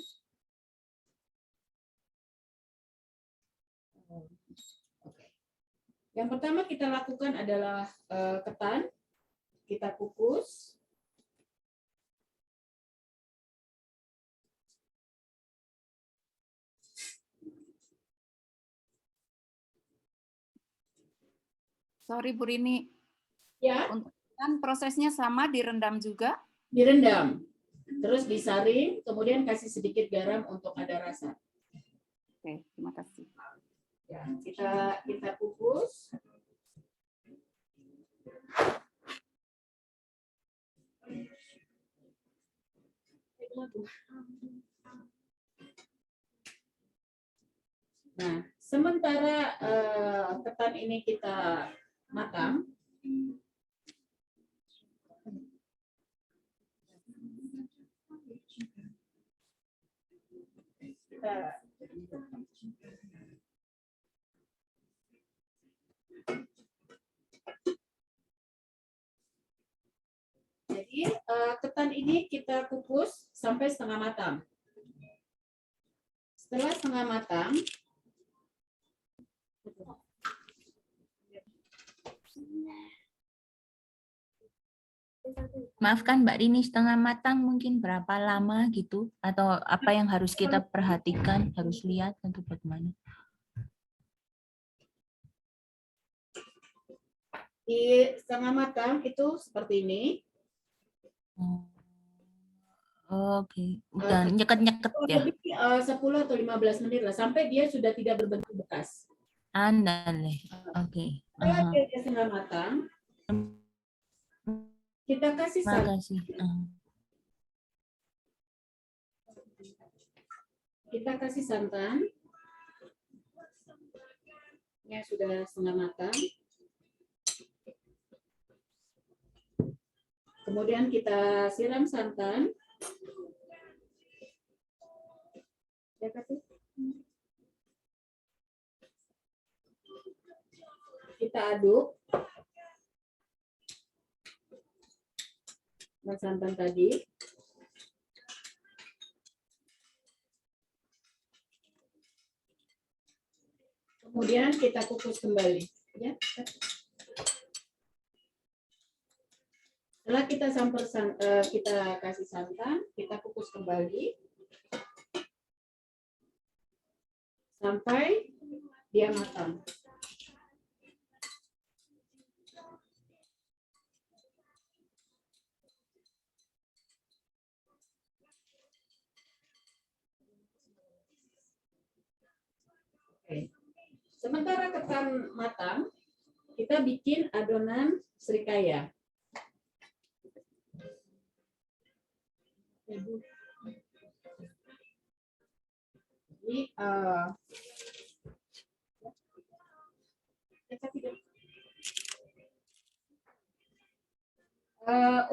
Yang pertama kita lakukan adalah ketan, kita kukus. Sorry Bu Rini. Ya. Kan prosesnya sama, direndam juga? Direndam, terus disaring, kemudian kasih sedikit garam untuk ada rasa. Oke, terima kasih. Ya, kita kukus. Nah, sementara ketan ini kita matang, jadi ketan ini kita kukus sampai setengah matang. Setelah setengah matang, maafkan Mbak Rini, setengah matang mungkin berapa lama gitu? Atau apa yang harus kita perhatikan, harus lihat atau bagaimana? di setengah matang itu seperti ini. Oke, udah nyeket-nyeket ya? 10 atau 15 menit lah, sampai dia sudah tidak berbentuk bekas. Andale. Oke. Setelah dia setengah matang, kita kasih santan. Makasih. Kita kasih santan yang sudah setengah matang. Kemudian kita siram santan. Ya, kasih. Kita aduk dengan santan tadi. Kemudian kita kukus kembali. Ya. Setelah kita kita kasih santan, kita kukus kembali sampai dia matang. Oke. Sementara ketan matang, kita bikin adonan srikaya. Jadi,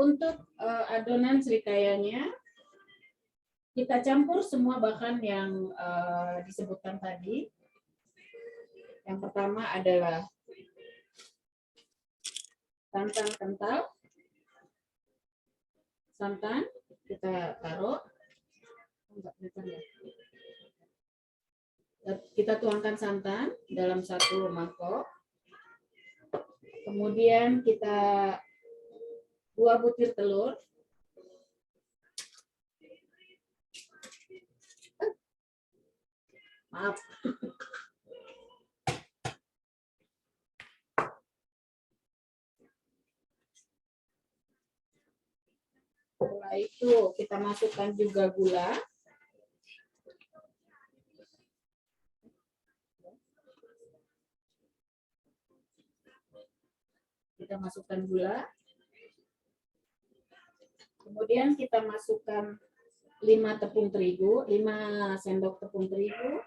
untuk adonan srikayanya, kita campur semua bahan yang disebutkan tadi. Yang pertama adalah santan kental. Santan kita taruh. Kita tuangkan santan dalam satu mangkok. Kemudian kita 2 butir telur. Maaf. Setelah itu kita masukkan juga gula. Kita masukkan gula. Kemudian kita masukkan 5 tepung terigu, 5 sendok tepung terigu.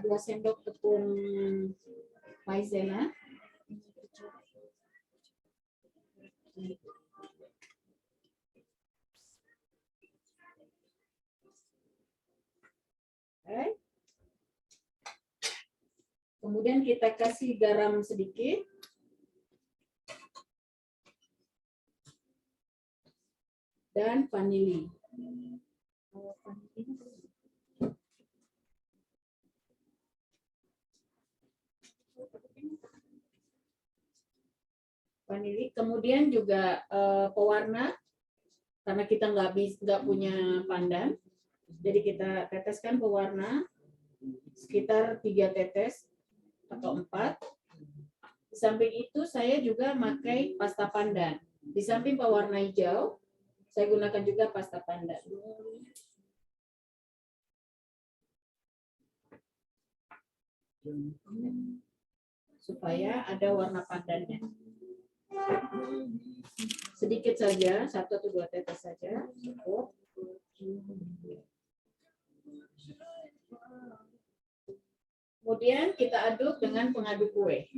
Dua sendok tepung maizena. Okay. Kemudian kita kasih garam sedikit. Dan vanili. Vanili. Kemudian juga pewarna, karena kita nggak punya pandan. Jadi kita teteskan pewarna sekitar 3 tetes atau 4. Di samping itu saya juga pakai pasta pandan. Di samping pewarna hijau, saya gunakan juga pasta pandan. Supaya ada warna pandannya. Sedikit saja, 1 atau 2 tetes saja. Kemudian kita aduk dengan pengaduk kue.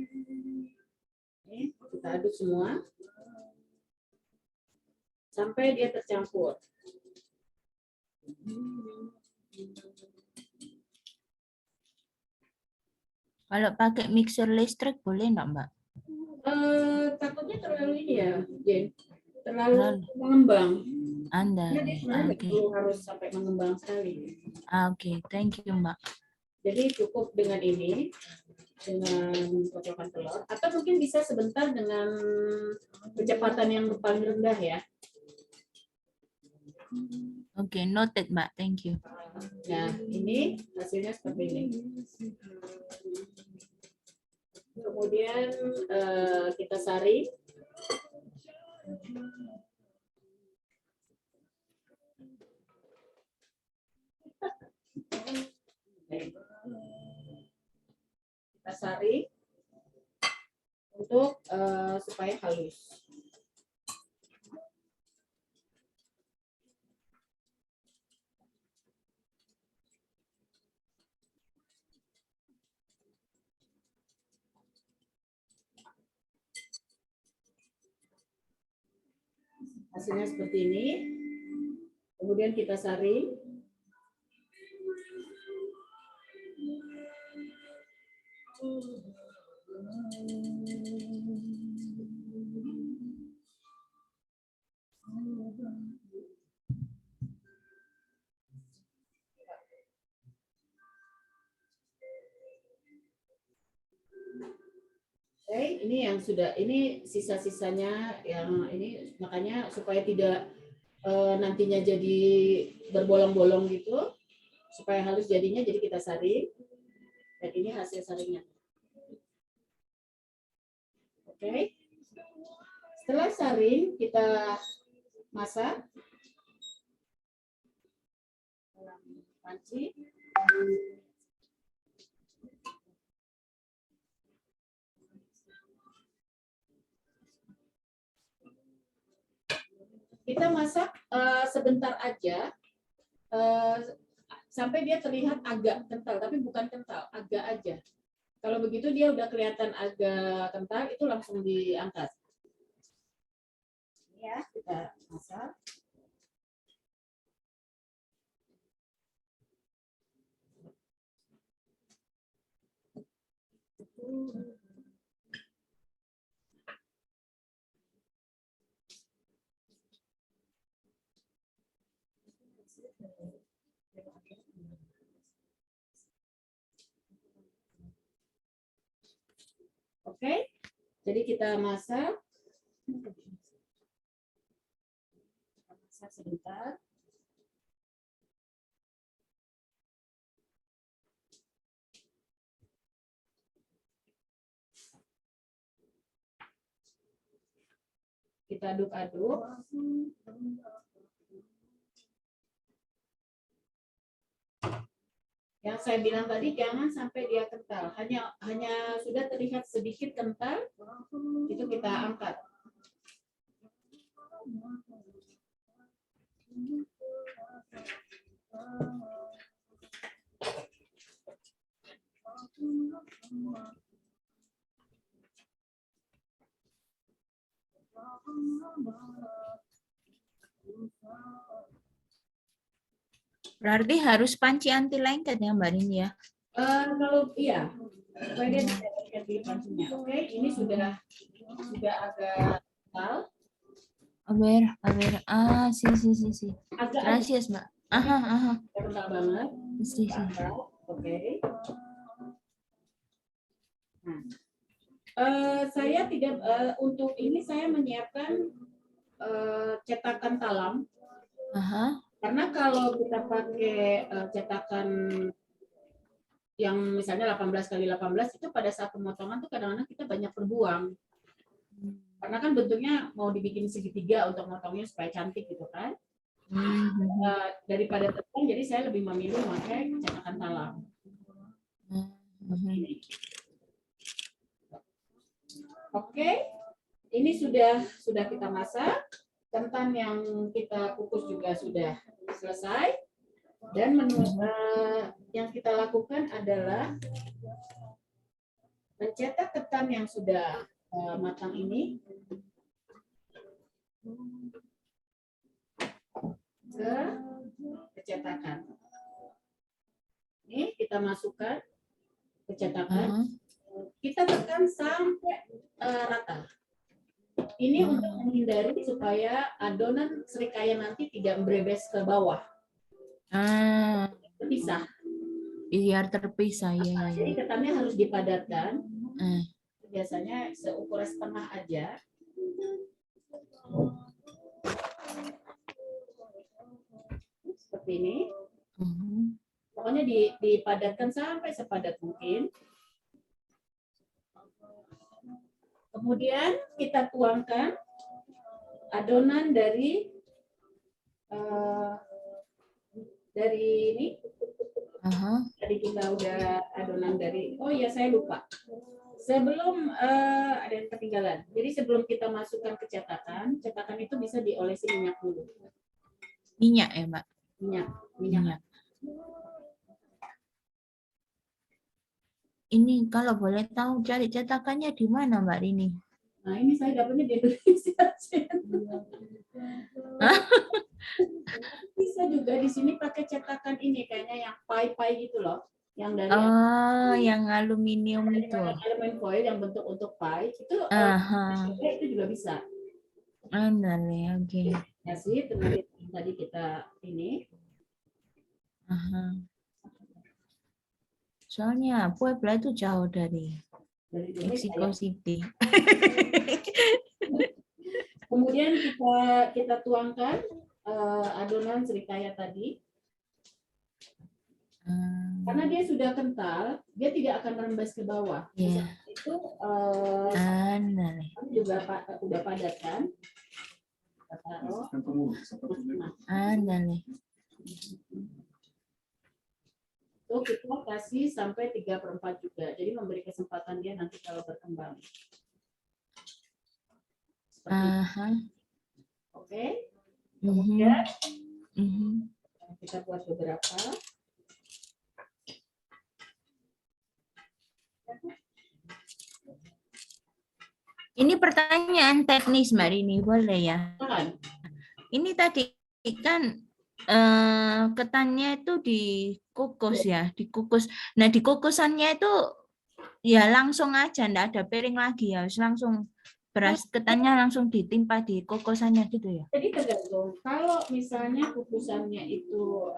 Kita aduk semua sampai dia tercampur. Kalau pakai mixer listrik boleh enggak, Mbak? Takutnya terlalu ini ya, Jen. Terlalu mengembang. Anda. Jadi harus sampai mengembang sekali. Oke, thank you, Mbak. Jadi cukup dengan ini, dengan kocokan telur, atau mungkin bisa sebentar dengan kecepatan yang paling rendah ya. Oke, noted, Mbak. Thank you. Nah, ini hasilnya seperti ini. Kemudian Kemudian kita saring. Kita saring untuk supaya halus. Hasilnya seperti ini. Kemudian kita saring. Oke, ini yang sudah, ini sisa-sisanya yang ini, makanya supaya tidak nantinya jadi berbolong-bolong gitu, supaya halus jadinya, jadi kita saring. Dan ini hasil saringnya. Oke. Setelah saring, kita masak dalam panci. Kita masak sebentar aja sampai dia terlihat agak kental, tapi bukan kental, agak aja. Kalau begitu dia udah kelihatan agak kental, itu langsung diangkat. Ya, kita masak. Oke, jadi kita masak. Masak sebentar. Kita aduk-aduk. Yang saya bilang tadi, jangan sampai dia kental. Hanya sudah terlihat sedikit kental, itu kita angkat. Berarti harus panci anti lengket ya Mbak Rini ya? Kalau iya, supaya dia tidak lengket di pancinya. Oke, ini sudah agak kental. Si. Gracias, Mbak. Kental banget. Si. Oke. Nah, saya tidak untuk ini saya menyiapkan cetakan talam. Karena kalau kita pakai cetakan yang misalnya 18x18 itu pada saat pemotongan tuh kadang-kadang kita banyak berbuang. Karena kan bentuknya mau dibikin segitiga untuk motongnya supaya cantik gitu kan. Daripada tepung, jadi saya lebih memilih pakai cetakan talam. Oke, ini sudah kita masak. Ketan yang kita kukus juga sudah selesai. Dan menu yang kita lakukan adalah mencetak ketan yang sudah matang ini ke cetakan. Ini kita masukkan ke cetakan. Kita tekan sampai rata. Ini untuk menghindari supaya adonan serikaya nanti tidak berebes ke bawah. Terpisah. Biar terpisah ya. Jadi ketannya harus dipadatkan. Biasanya seukuran setengah aja. Seperti ini. Pokoknya dipadatkan sampai sepadat mungkin. Kemudian kita tuangkan adonan dari ini. Tadi kita udah adonan dari, oh ya saya lupa. Sebelum ada yang ketinggalan. Jadi sebelum kita masukkan ke cetakan, cetakan itu bisa diolesi minyak dulu. Minyak ya, Mbak? Minyak. Ini kalau boleh tahu cari cetakannya di mana, Mbak Rini? Nah, ini saya dapatnya di Indonesia. Bisa juga di sini pakai cetakan ini kayaknya yang pai-pai gitu loh, yang dari yang aluminium itu. Aluminium foil yang bentuk untuk pai itu itu juga bisa. Oke. Ya sih, tadi kita ini. Soalnya Puebla itu jauh dari Mexico City. Kemudian kita tuangkan adonan serikaya tadi. Karena dia sudah kental, dia tidak akan merembes ke bawah. Itu juga udah padat kan? Kita taruh. Itu kita kasih sampai 3/4 juga. Jadi memberi kesempatan dia nanti kalau berkembang. Oke. Kemudian kita buat beberapa. Ini pertanyaan teknis, Mbak Rini, boleh ya? Ini tadi kan ketannya itu dikukus ya, dikukus. Nah, dikukusannya itu ya langsung aja, enggak ada piring lagi ya, harus langsung beras ketannya langsung ditimpa di kukusannya gitu ya. Jadi tergantung. Kalau misalnya kukusannya itu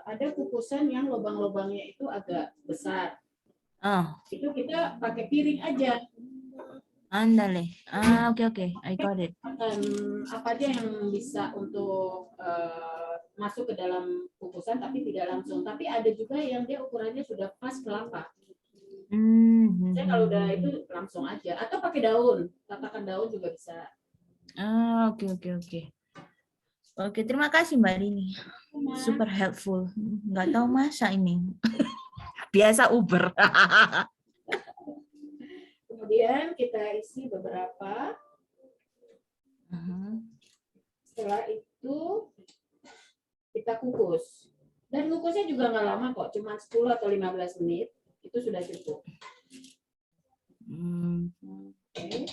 ada kukusan yang lubang-lubangnya itu agak besar. Itu kita pakai piring aja. Andale. Oke. I got it. Apa aja yang bisa untuk masuk ke dalam kukusan tapi tidak langsung. Tapi ada juga yang dia ukurannya sudah pas kelapa. Saya kalau udah itu langsung aja. Atau pakai daun. Tatakan daun juga bisa. Oke. Oke, terima kasih Mbak Rini. Super helpful. Nggak tahu masak ini. Biasa Uber. Kemudian kita isi beberapa. Setelah itu kita kukus. Dan kukusnya juga nggak lama kok, cuma 10 atau 15 menit. Itu sudah cukup. Oke.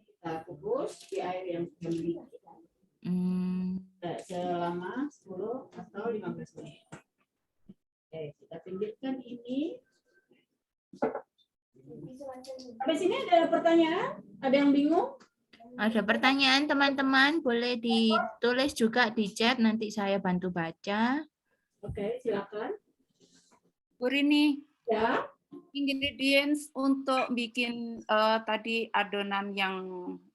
Kita kukus di air yang mendidih. Selama 10 atau 15 menit. Oke, kita pinggirkan ini. Sampai sini ada pertanyaan? Ada yang bingung? Ada pertanyaan teman-teman, boleh ditulis juga di chat, nanti saya bantu baca. Oke, silakan. Bu Rini, ya. Ingredients untuk bikin tadi adonan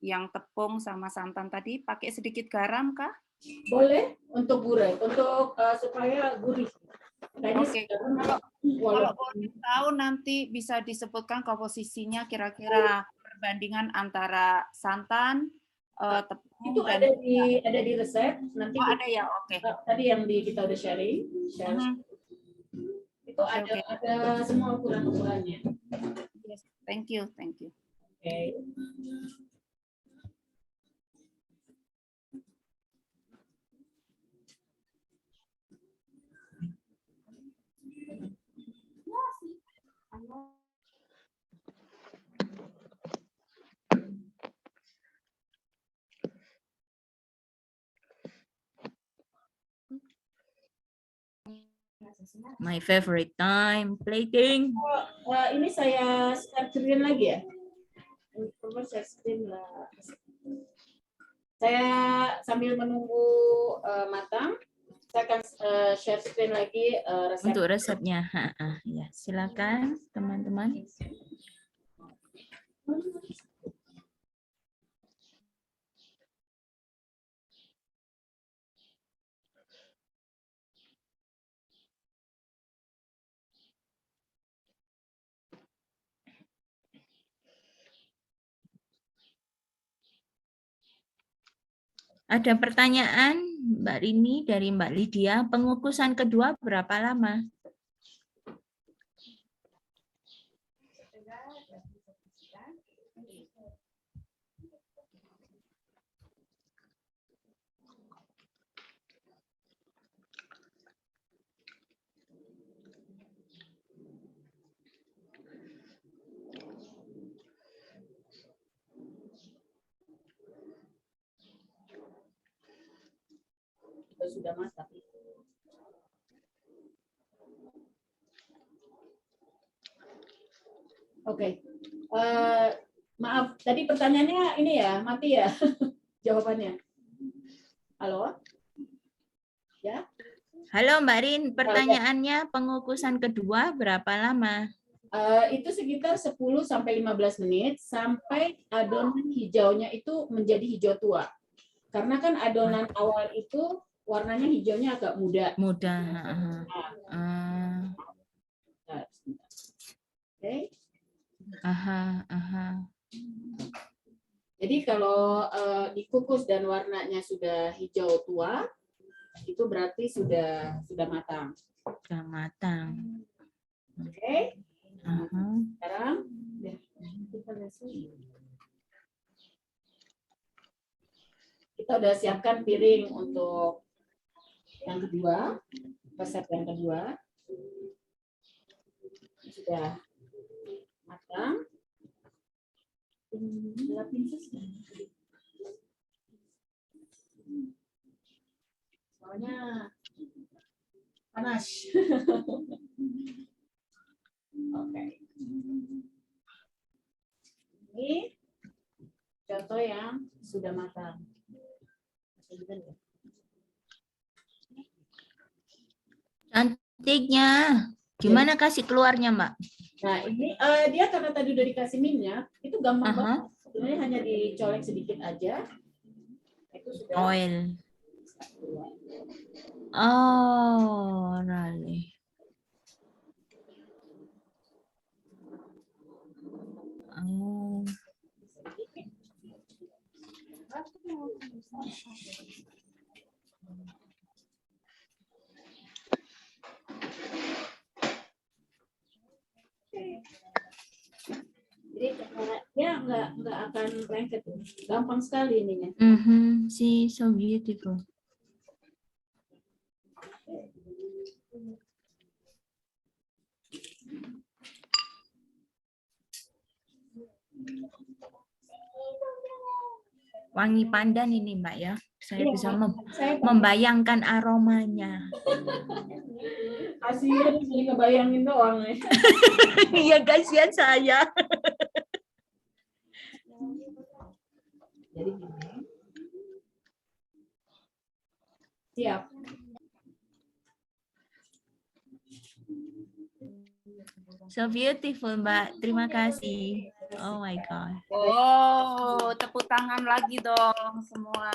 yang tepung sama santan tadi, pakai sedikit garam kah? Boleh, untuk gurih, untuk supaya gurih. Oke, kalau boleh tahu nanti bisa disebutkan komposisinya kira-kira perbandingan antara santan, tepung itu dan ada di resep nanti. Ada ya, oke. Tadi yang kita udah sharing. Itu ada semua ukuran-ukurannya. Yes, thank you. Okay. My favorite time, plating. Ini saya share screen lagi ya. Share screen lah. Saya sambil menunggu matang, saya akan share screen lagi resep. Untuk resepnya. Ya, silakan teman-teman. Ada pertanyaan Mbak Rini dari Mbak Lydia, pengukusan kedua berapa lama? Sudah masak. Oke. Maaf, tadi pertanyaannya ini ya, mati ya jawabannya. Halo? Ya? Halo Mbak Rin, pertanyaannya pengukusan kedua berapa lama? Itu sekitar 10 sampai 15 menit sampai adonan hijaunya itu menjadi hijau tua. Karena kan adonan awal itu warnanya hijaunya agak muda. Muda. Oke. Aha. Jadi kalau dikukus dan warnanya sudah hijau tua, itu berarti sudah matang. Sudah matang. Oke. Sekarang kita udah siapkan piring untuk yang kedua, resep yang kedua. Sudah matang. Soalnya panas. Oke. Ini contoh yang sudah matang. Cantiknya. Gimana kasih keluarnya, Mbak? Nah, ini dia karena tadi udah dikasih minyak, itu gampang banget. Sebenarnya hanya dicolek sedikit aja. Itu sudah Oil. Oh, rally. Oh. Jadi dia nggak akan lengket, gampang sekali ininya. See, so beautiful. Wangi pandan ini, Mbak ya. Saya bisa membayangkan aromanya. Kasihan jadi ngebayangin doang. Iya, kasihan saya. Jadi gini. Siap. So beautiful, Mbak. Terima kasih. Oh my God. Oh, tepuk tangan lagi dong semua.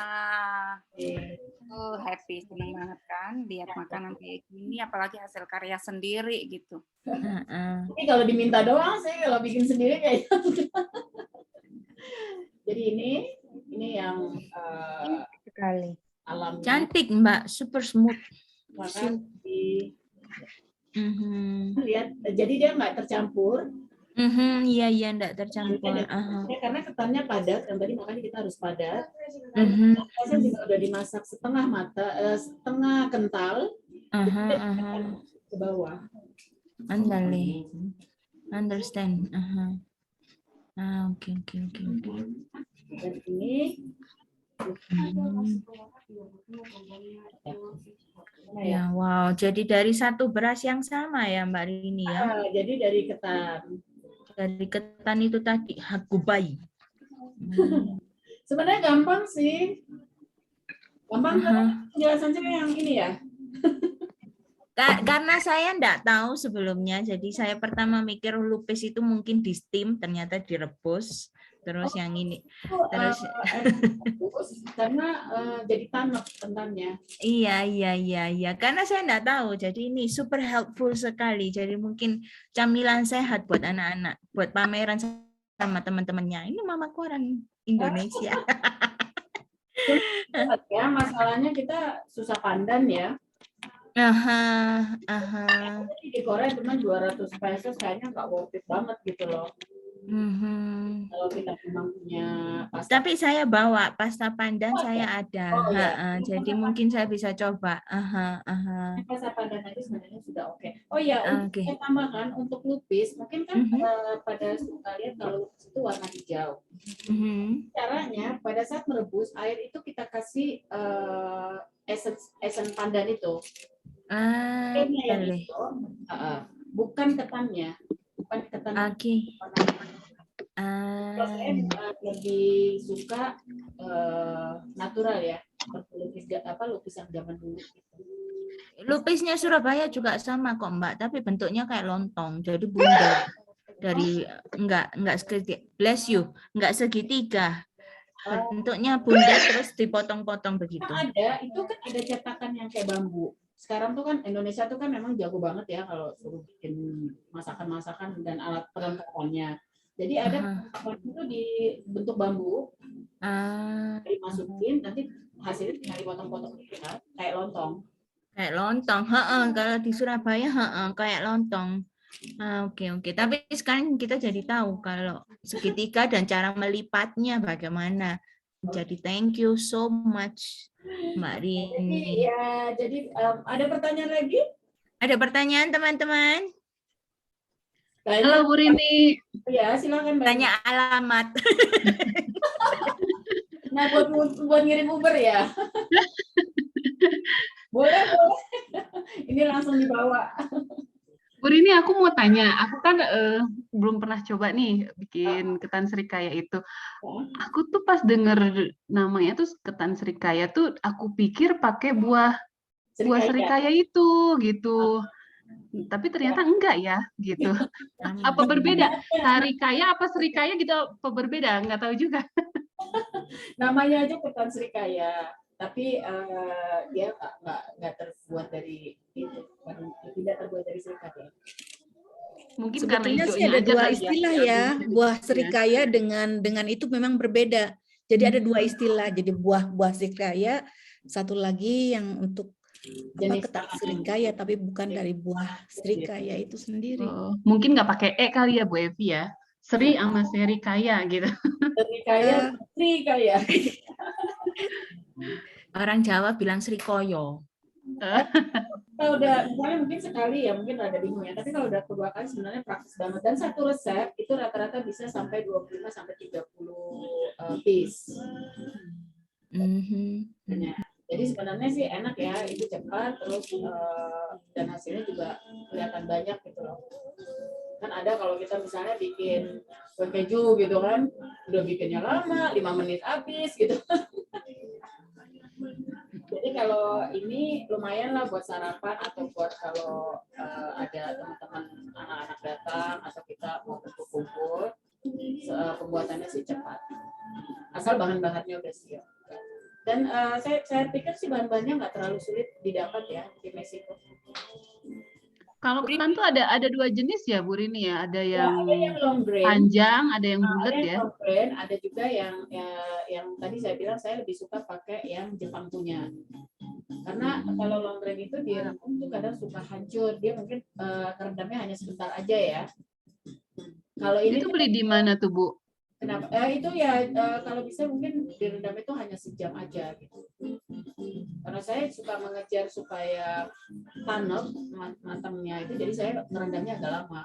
Happy, senang banget kan lihat makanan kayak gini, apalagi hasil karya sendiri gitu. Ini kalau diminta doang sih, kalau bikin sendiri kayak Jadi ini yang sekali. Alam. Cantik, Mbak. Super smooth. Lihat, jadi dia nggak tercampur. Iya, enggak tercampur. Karena ketannya padat, yang tadi makanya kita harus padat. Saya juga udah dimasak setengah setengah kental. Ke bawah. Andale. Understand. Oke. Dan ini. Ya, wow. Jadi dari satu beras yang sama ya, Mbak Rini ya? Jadi dari ketan. Dari ketan itu tadi hakubai. Sebenarnya gampang sih. Gampang penjelasannya yang ini ya. Karena saya enggak tahu sebelumnya, jadi saya pertama mikir lupis itu mungkin di steam, ternyata direbus. Terus yang ini, terus karena jadi tanek kentannya. Iya. Karena saya enggak tahu, jadi ini super helpful sekali. Jadi mungkin camilan sehat buat anak-anak, buat pameran sama teman-temannya. Ini mamaku orang Indonesia. Ya, masalahnya kita susah pandan ya. Jadi di Korea cuma 200 pesos kayaknya nggak worth it banget gitu loh. Kalau kita memang punya pasta. Tapi saya bawa pasta pandan, saya ada. Oh, ya. Jadi mungkin saya bisa coba. Pasta pandan aja sebenarnya sudah oke. Oh ya, untuk saya tambahkan untuk lupis, mungkin kan pada suka lihat kalau lupis itu warna hijau. Caranya pada saat merebus air itu kita kasih esen pandan itu. Yang itu, bukan ketannya, bukan ketan. Kalau saya lebih suka natural ya, lupis yang zaman dulu. Lupisnya Surabaya juga sama kok Mbak, tapi bentuknya kayak lontong, jadi bundar. Dari enggak bless you, enggak segitiga. Bentuknya bundar terus dipotong-potong begitu. Ada, itu kan ada cetakan yang kayak bambu. Sekarang tuh kan Indonesia tuh kan memang jago banget ya kalau suruh bikin masakan-masakan dan alat perlengkapannya. Jadi ada itu di bentuk bambu, dimasukin, nanti hasilnya tinggal dipotong-potong ya, kayak lontong. Kayak lontong, kalau di Surabaya kayak lontong. Oke. Tapi sekarang kita jadi tahu kalau segitiga dan cara melipatnya bagaimana. Jadi thank you so much, Mbak Rini. Jadi ada pertanyaan lagi? Ada pertanyaan teman-teman? Halo Bu Rini. Ya, silakan Mbak. Tanya alamat. Nah, buat ngirim Uber ya? Boleh. Ini langsung dibawa. Bu Rini, aku mau tanya. Aku kan belum pernah coba nih bikin ketan serikaya itu. Aku tuh pas denger namanya tuh ketan serikaya tuh, aku pikir pakai buah serikaya itu gitu. Tapi ternyata enggak ya, gitu. Apa berbeda? Sarikaya apa serikaya gitu? Apa berbeda? Enggak tahu juga. Namanya aja ketan serikaya, tapi dia nggak terbuat dari itu, tidak terbuat dari serikaya. Mungkin sebetulnya sih ada dua istilah ya, buah serikaya dengan itu memang berbeda. Jadi ada dua istilah, jadi buah serikaya, satu lagi yang untuk ketan serikaya, tapi bukan dari buah serikaya itu sendiri. Mungkin nggak pakai kali ya Bu Evi ya, Sri sama serikaya gitu. Serikaya. Orang Jawa bilang Srikoyo. Kalau udah misalnya mungkin sekali ya mungkin ada bingung ya, tapi kalau udah kedua kali sebenarnya praktis banget, dan satu resep itu rata-rata bisa sampai 25 sampai 30 piece. Jadi sebenarnya sih enak ya, itu cepat terus dan hasilnya juga kelihatan banyak gitu loh. Kan ada kalau kita misalnya bikin kue keju gitu kan, udah bikinnya lama, 5 menit habis gitu. Jadi kalau ini lumayan lah buat sarapan atau buat kalau ada teman-teman anak-anak datang atau kita mau kumpul, pembuatannya sih cepat. Asal bahan-bahannya udah siap. Dan saya pikir sih bahan-bahannya nggak terlalu sulit didapat ya di Meksiko. Kalau ketan tuh ada dua jenis ya Bu Rini ya, ada yang long grain, panjang, ada yang bulat ya. Long grain, ada juga yang tadi saya bilang saya lebih suka pakai yang Jepang punya. Karena kalau long grain itu dia tuh kadang suka hancur, dia mungkin kerendamnya hanya sebentar aja ya. Kalau ini itu beli di mana tuh Bu? Kenapa? Itu ya kalau bisa mungkin direndam itu hanya sejam aja gitu. Karena saya suka mengejar supaya tanek matangnya itu, jadi saya merendamnya agak lama.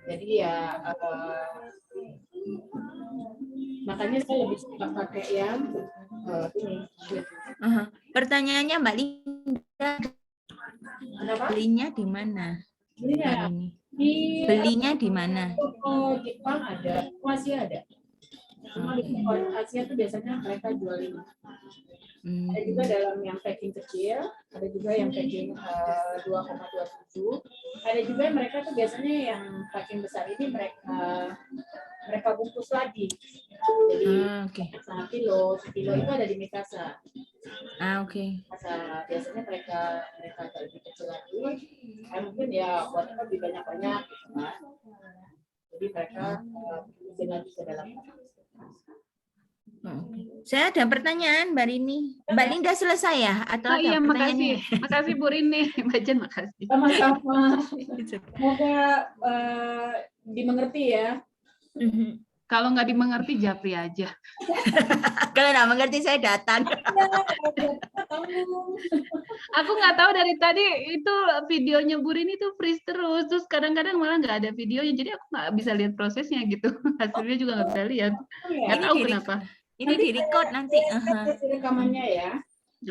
Jadi ya makanya saya lebih suka pakai yang ini. Pertanyaannya Mbak Linda, belinya di mana? Belinya di mana? Toko Jepang ada, masih ada. Cuma di Asia tuh biasanya mereka jual ini. Ada juga dalam yang packing kecil, ada juga yang packing 2,27. Ada juga mereka tuh biasanya yang packing besar ini mereka bungkus lagi. Jadi 1 kilo itu ada di Mikasa. Biasanya mereka agak lebih kecil lagi. Mungkin ya buat lebih banyak-banyak gitu kan. Jadi mereka bikin lagi ke dalam. Saya ada pertanyaan, Mbak Rini. Mbak Linda selesai ya? Atau Oh ada iya, pertanyaannya? makasih Bu Rini. Mbak Jen, makasih. Sama-sama. Semoga dimengerti ya. Kalau nggak dimengerti, japri aja. Kalau nggak mengerti, saya datang. Aku nggak tahu dari tadi itu videonya Bu Rini tuh freeze terus kadang-kadang malah nggak ada videonya, jadi aku nggak bisa lihat prosesnya gitu. Hasilnya juga nggak bisa lihat. Nggak tahu kenapa. Ini di record nanti. Rekamannya ya.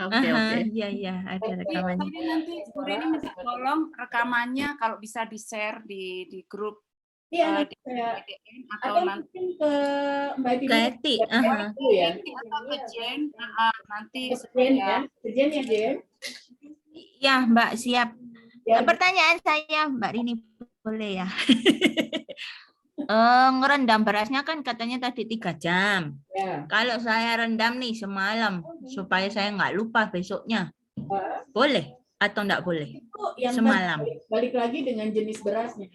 Oke. Iya, ada rekamannya. Tadi nanti Bu Rini minta tolong rekamannya kalau bisa di-share di grup. Iya, di BDN atau nanti ke Mbak Dini. Ke Eti. Ya. Atau ke Jen, nanti Jen ya. Ke Jen ya, Jen. Ya, Mbak, siap. Ya, Pertanyaan saya, Mbak Rini, boleh ya? Ngerendam berasnya kan katanya tadi 3 jam. Ya. Kalau saya rendam nih semalam supaya saya nggak lupa besoknya, boleh atau nggak boleh? Itu yang semalam. Balik lagi dengan jenis berasnya.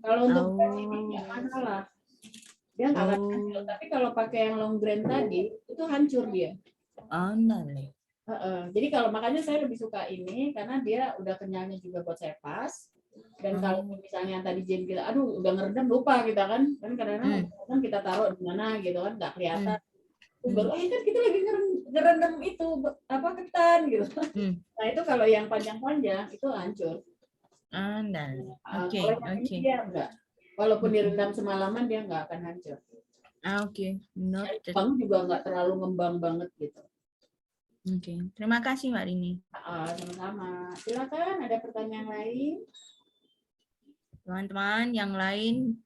Kalau untuk beras ini nggak masalah, dia nggak akan hancur. Tapi kalau pakai yang long grain tadi, itu hancur dia. Oh, nale. Jadi kalau makanya saya lebih suka ini karena dia udah kenyalnya juga buat saya pas. Dan kalau misalnya yang tadi Jen bilang, aduh udah ngeredam lupa kita kan kadang-kadang kita taruh di mana gitu kan nggak kelihatan. Baru kan kita lagi ngerendam itu ketan gitu. Nah itu kalau yang panjang-panjang itu hancur. Oke. Dia enggak. Walaupun direndam semalaman dia enggak akan hancur. Oke. Bang juga enggak terlalu ngembang banget gitu. Oke. Terima kasih Mbak Rini. Sama-sama. Silakan ada pertanyaan lain. Teman-teman yang lain.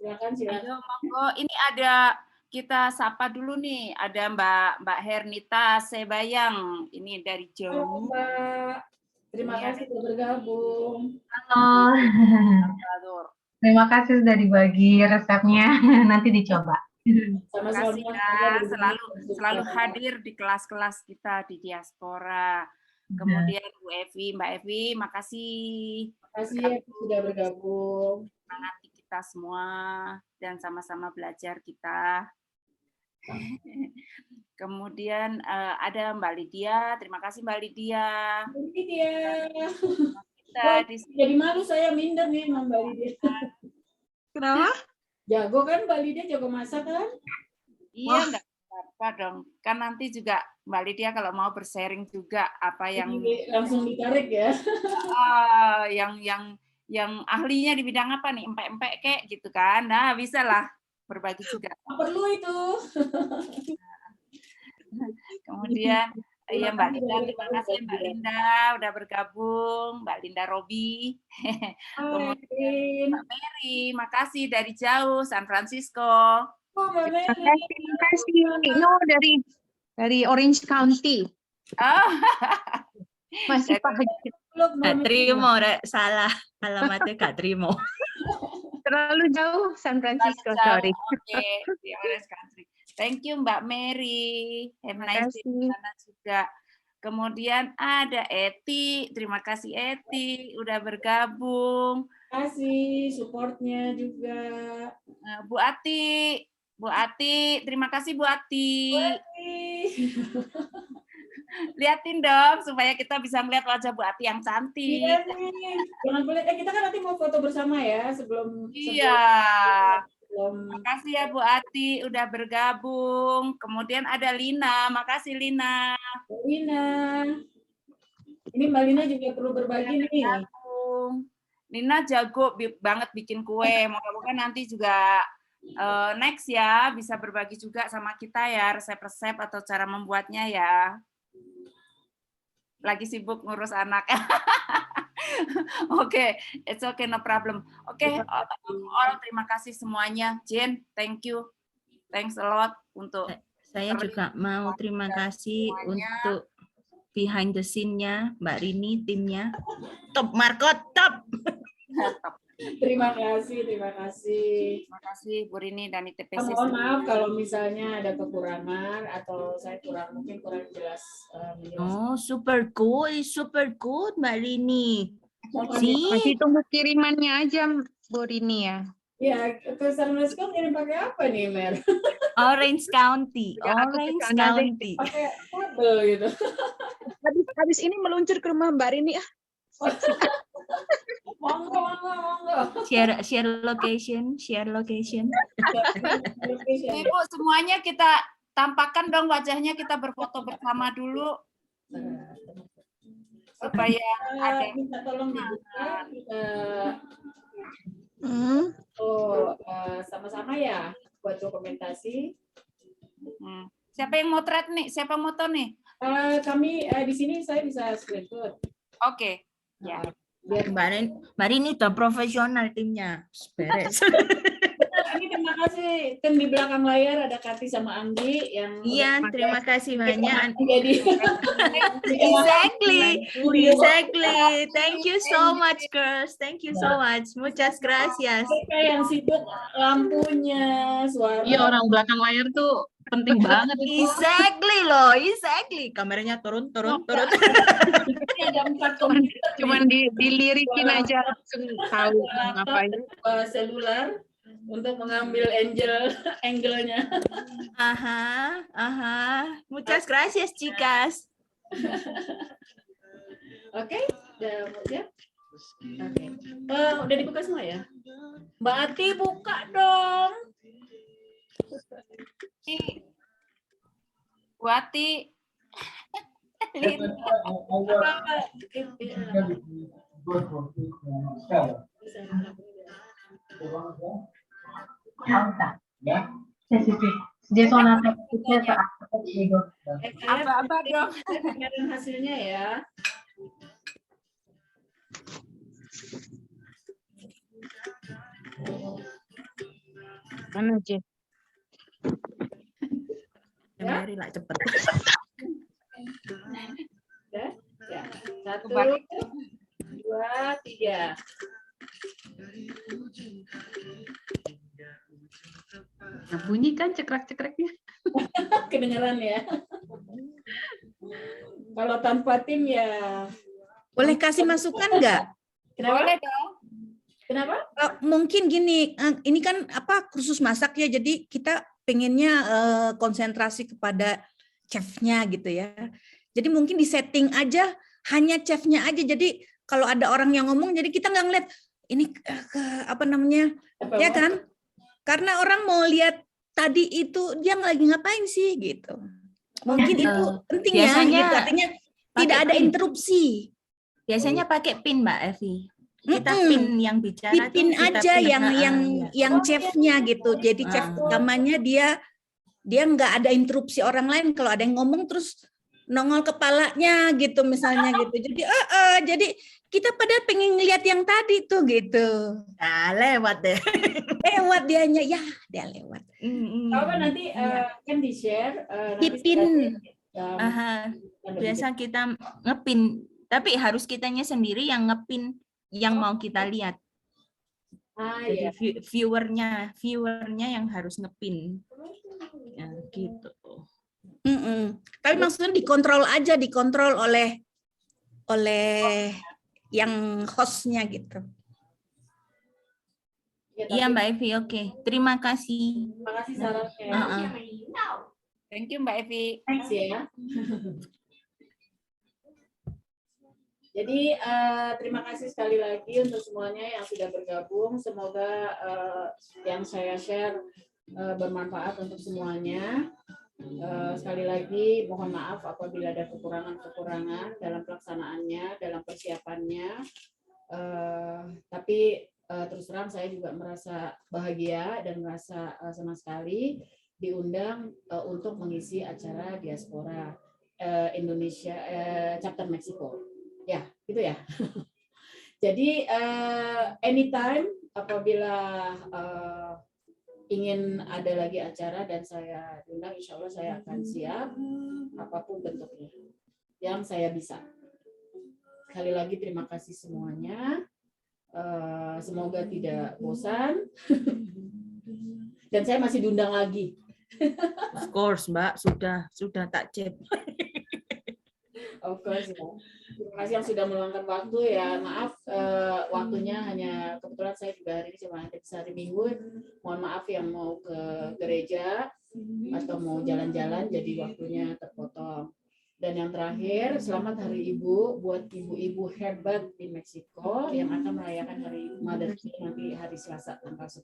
Silakan. Ayo, monggo. Ini ada kita sapa dulu nih. Ada Mbak Hernita Sebayang. Ini dari Jawa. Halo, Mbak. Terima kasih sudah bergabung. Halo. Terima kasih sudah dibagi resepnya. Nanti dicoba. Terima kasih selalu hadir di kelas-kelas kita di diaspora. Kemudian Bu Evi, Mbak Evi, makasih. Makasih ya sudah bergabung. Mengasihi kita semua dan sama-sama belajar kita. Kemudian ada Mbak Lydia, terima kasih Mbak Lydia. Mbak Lydia. Jadi malu saya minder nih sama Mbak Lydia. Kenapa? Jago kan Mbak Lydia, jago masak kan? Iya, enggak apa-apa dong. Kan nanti juga Mbak Lydia kalau mau bersharing juga apa yang langsung ditarik ya. Yang ahlinya di bidang apa nih? Empek-empek kayak gitu kan. Nah, bisa lah berbagi juga. Perlu itu. Kemudian ya Mbak Linda, terima kasih Mbak Linda udah bergabung, Mbak Linda Robi. Kemudian Mbak Mary, makasih dari jauh San Francisco. Terima kasih Nino dari Orange County. Masih paham. Gak terima, salah alamatnya gak terima. Terlalu jauh San Francisco, sorry. Oke, di Orange Country. Thank you Mbak Mary. Have a nice day di sana juga. Kemudian ada Eti. Terima kasih Eti udah bergabung. Terima kasih supportnya juga. Bu Ati. Bu Ati, terima kasih Bu Ati. Liatin dong supaya kita bisa melihat wajah Bu Ati yang cantik. Iya nih. Jangan boleh kita kan nanti mau foto bersama ya sebelum. Iya. Makasih ya Bu Ati udah bergabung. Kemudian ada Lina. Makasih Lina. Lina. Ini Mbak Lina juga perlu berbagi nih. Lina jago banget bikin kue. Moga-moga nanti juga next ya bisa berbagi juga sama kita ya resep-resep atau cara membuatnya ya. Lagi sibuk ngurus anak. Oke, it's okay, no problem. Oke, all terima kasih semuanya. Jen, thank you. Thanks a lot untuk saya juga mau terima kasih untuk behind the scene-nya Mbak Rini, timnya. Top Markot, top. Terima kasih, terima kasih. Terima kasih Bu Rini dan ITPC. Mohon maaf kalau misalnya ada kekurangan atau saya mungkin kurang jelas. Oh, super good Mbak Rini. Masih tunggu kirimannya aja Bu Rini ya. Ya, ke San Francisco kirim pakai apa nih, Mer? Orange County. Ya, aku ke Orange sana deh. County. Pakai kabel gitu. Habis ini meluncur ke rumah Mbak Rini ah. Monggo. Share location. Ibu semuanya kita tampakkan dong wajahnya, kita berfoto bersama dulu supaya ada minta tolong dibuka. Sama-sama ya buat dokumentasi. Siapa yang motret nih? Siapa moto nih? Kami di sini saya bisa screenshot. Oke. Ya. Mbak Rini udah profesional timnya. Beres. Ini terima kasih tim di belakang layar ada Kati sama Anggi yang Iya, terima kasih banyak. Jadi Exactly. Thank you so much, girls. Thank you so much. Muchas gracias. Mereka yang sibuk lampunya, suara. Iya, orang belakang layar tuh penting banget itu. Exactly. Kameranya turun. Ada 4 komputer. Cuman dilirikin aja langsung tahu ngapain. Selular untuk mengambil angle-nya. Muchas gracias, chicas. Oke, udah siap? Oke. Udah dibuka semua ya? Mbak Ati buka dong. Wati. Apa dong? Hasilnya ya. Mana Jen? Mari lah cepet. Ya. 1, 2, 3. Nah, bunyi kan cekrek-cekreknya. Kedengeran ya. Kalau tanpa tim ya. Boleh kasih masukan nggak? Kenapa? Boleh dong. Kenapa? Mungkin gini, ini kan kursus masak ya, jadi kita pengennya konsentrasi kepada chefnya gitu ya. Jadi mungkin di setting aja hanya chefnya aja. Jadi kalau ada orang yang ngomong, jadi kita nggak ngeliat ini ya kan? Karena orang mau lihat tadi itu dia lagi ngapain sih gitu. Mungkin itu penting ya. Gitu. Artinya tidak ada interupsi. Biasanya pakai pin, Mbak Evi. Kita pin yang bicara. Pin aja yang chefnya gitu. Jadi chef utamanya dia nggak ada interupsi orang lain. Kalau ada yang ngomong terus nongol kepalanya gitu misalnya gitu. Jadi jadi kita pada pengen ngeliat yang tadi tuh gitu. Nah, lewat deh. Lewat dianya ya, dia lewat. Apa nanti kan di-share dipin. Biasa kita ngepin, tapi harus kitanya sendiri yang ngepin yang mau kita lihat. Jadi viewernya yang harus ngepin. Ya, gitu. Tapi maksudnya dikontrol oleh yang hostnya gitu. Iya Mbak Evi, oke. Terima kasih. Terima kasih sarannya. Thank you Mbak Evi. Thanks ya. Jadi terima kasih sekali lagi untuk semuanya yang sudah bergabung. Semoga yang saya share bermanfaat untuk semuanya. Sekali lagi mohon maaf apabila ada kekurangan-kekurangan dalam pelaksanaannya, dalam persiapannya. Tapi terus terang saya juga merasa bahagia dan merasa senang sekali diundang untuk mengisi acara diaspora Indonesia chapter Meksiko. Ya, gitu ya. Jadi anytime apabila ingin ada lagi acara dan saya diundang, insya Allah saya akan siap apapun bentuknya yang saya bisa. Sekali lagi terima kasih semuanya. Semoga tidak bosan. Dan saya masih diundang lagi. Of course, Mbak, sudah tak cep. Of course ya. Terima kasih yang sudah meluangkan waktu ya. Maaf waktunya hanya kebetulan saya juga hari ini cuma hari Minggu. Mohon maaf yang mau ke gereja atau mau jalan-jalan jadi waktunya terpotong. Dan yang terakhir, selamat Hari Ibu buat ibu-ibu hebat di Meksiko yang akan merayakan Hari Mother's Day nanti hari Selasa tanggal 10.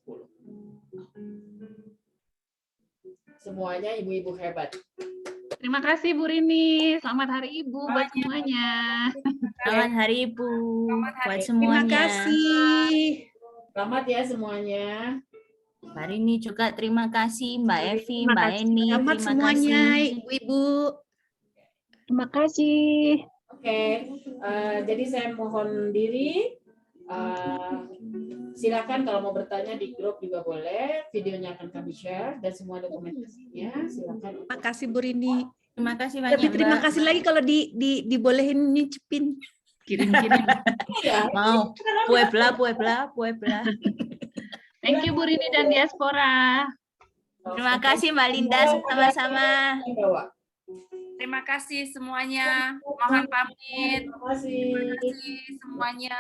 Semuanya ibu-ibu hebat. Terima kasih Bu Rini. Selamat Hari Ibu buat semuanya. Selamat Hari Ibu buat semuanya. Terima kasih. Selamat ya semuanya. Mbak Rini juga terima kasih, Mbak Evi, Terima Mbak kasih. Eni, Selamat terima semuanya, kasih. ibu-ibu. Terima kasih. Oke, jadi saya mohon diri. Silakan kalau mau bertanya di grup juga boleh. Videonya akan kami share dan semua dokumentasinya silakan. Terima kasih Bu Rini. Terima kasih Tapi banyak, terima Mbak. kasih lagi kalau dibolehin nyicipin. Kirim-kirim. Mau Puebla. Thank you Bu Rini dan Diaspora. Terima kasih Mbak Linda, sama-sama. Terima kasih semuanya. Mohon pamit. Terima kasih. Terima kasih semuanya.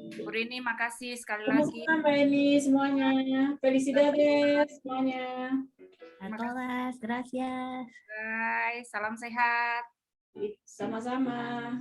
Bu Rini, makasih sekali lagi. Sama-sama Mbak Eni semuanya. Felicidades semuanya. A todas, gracias. Bye. Salam sehat. Sama-sama.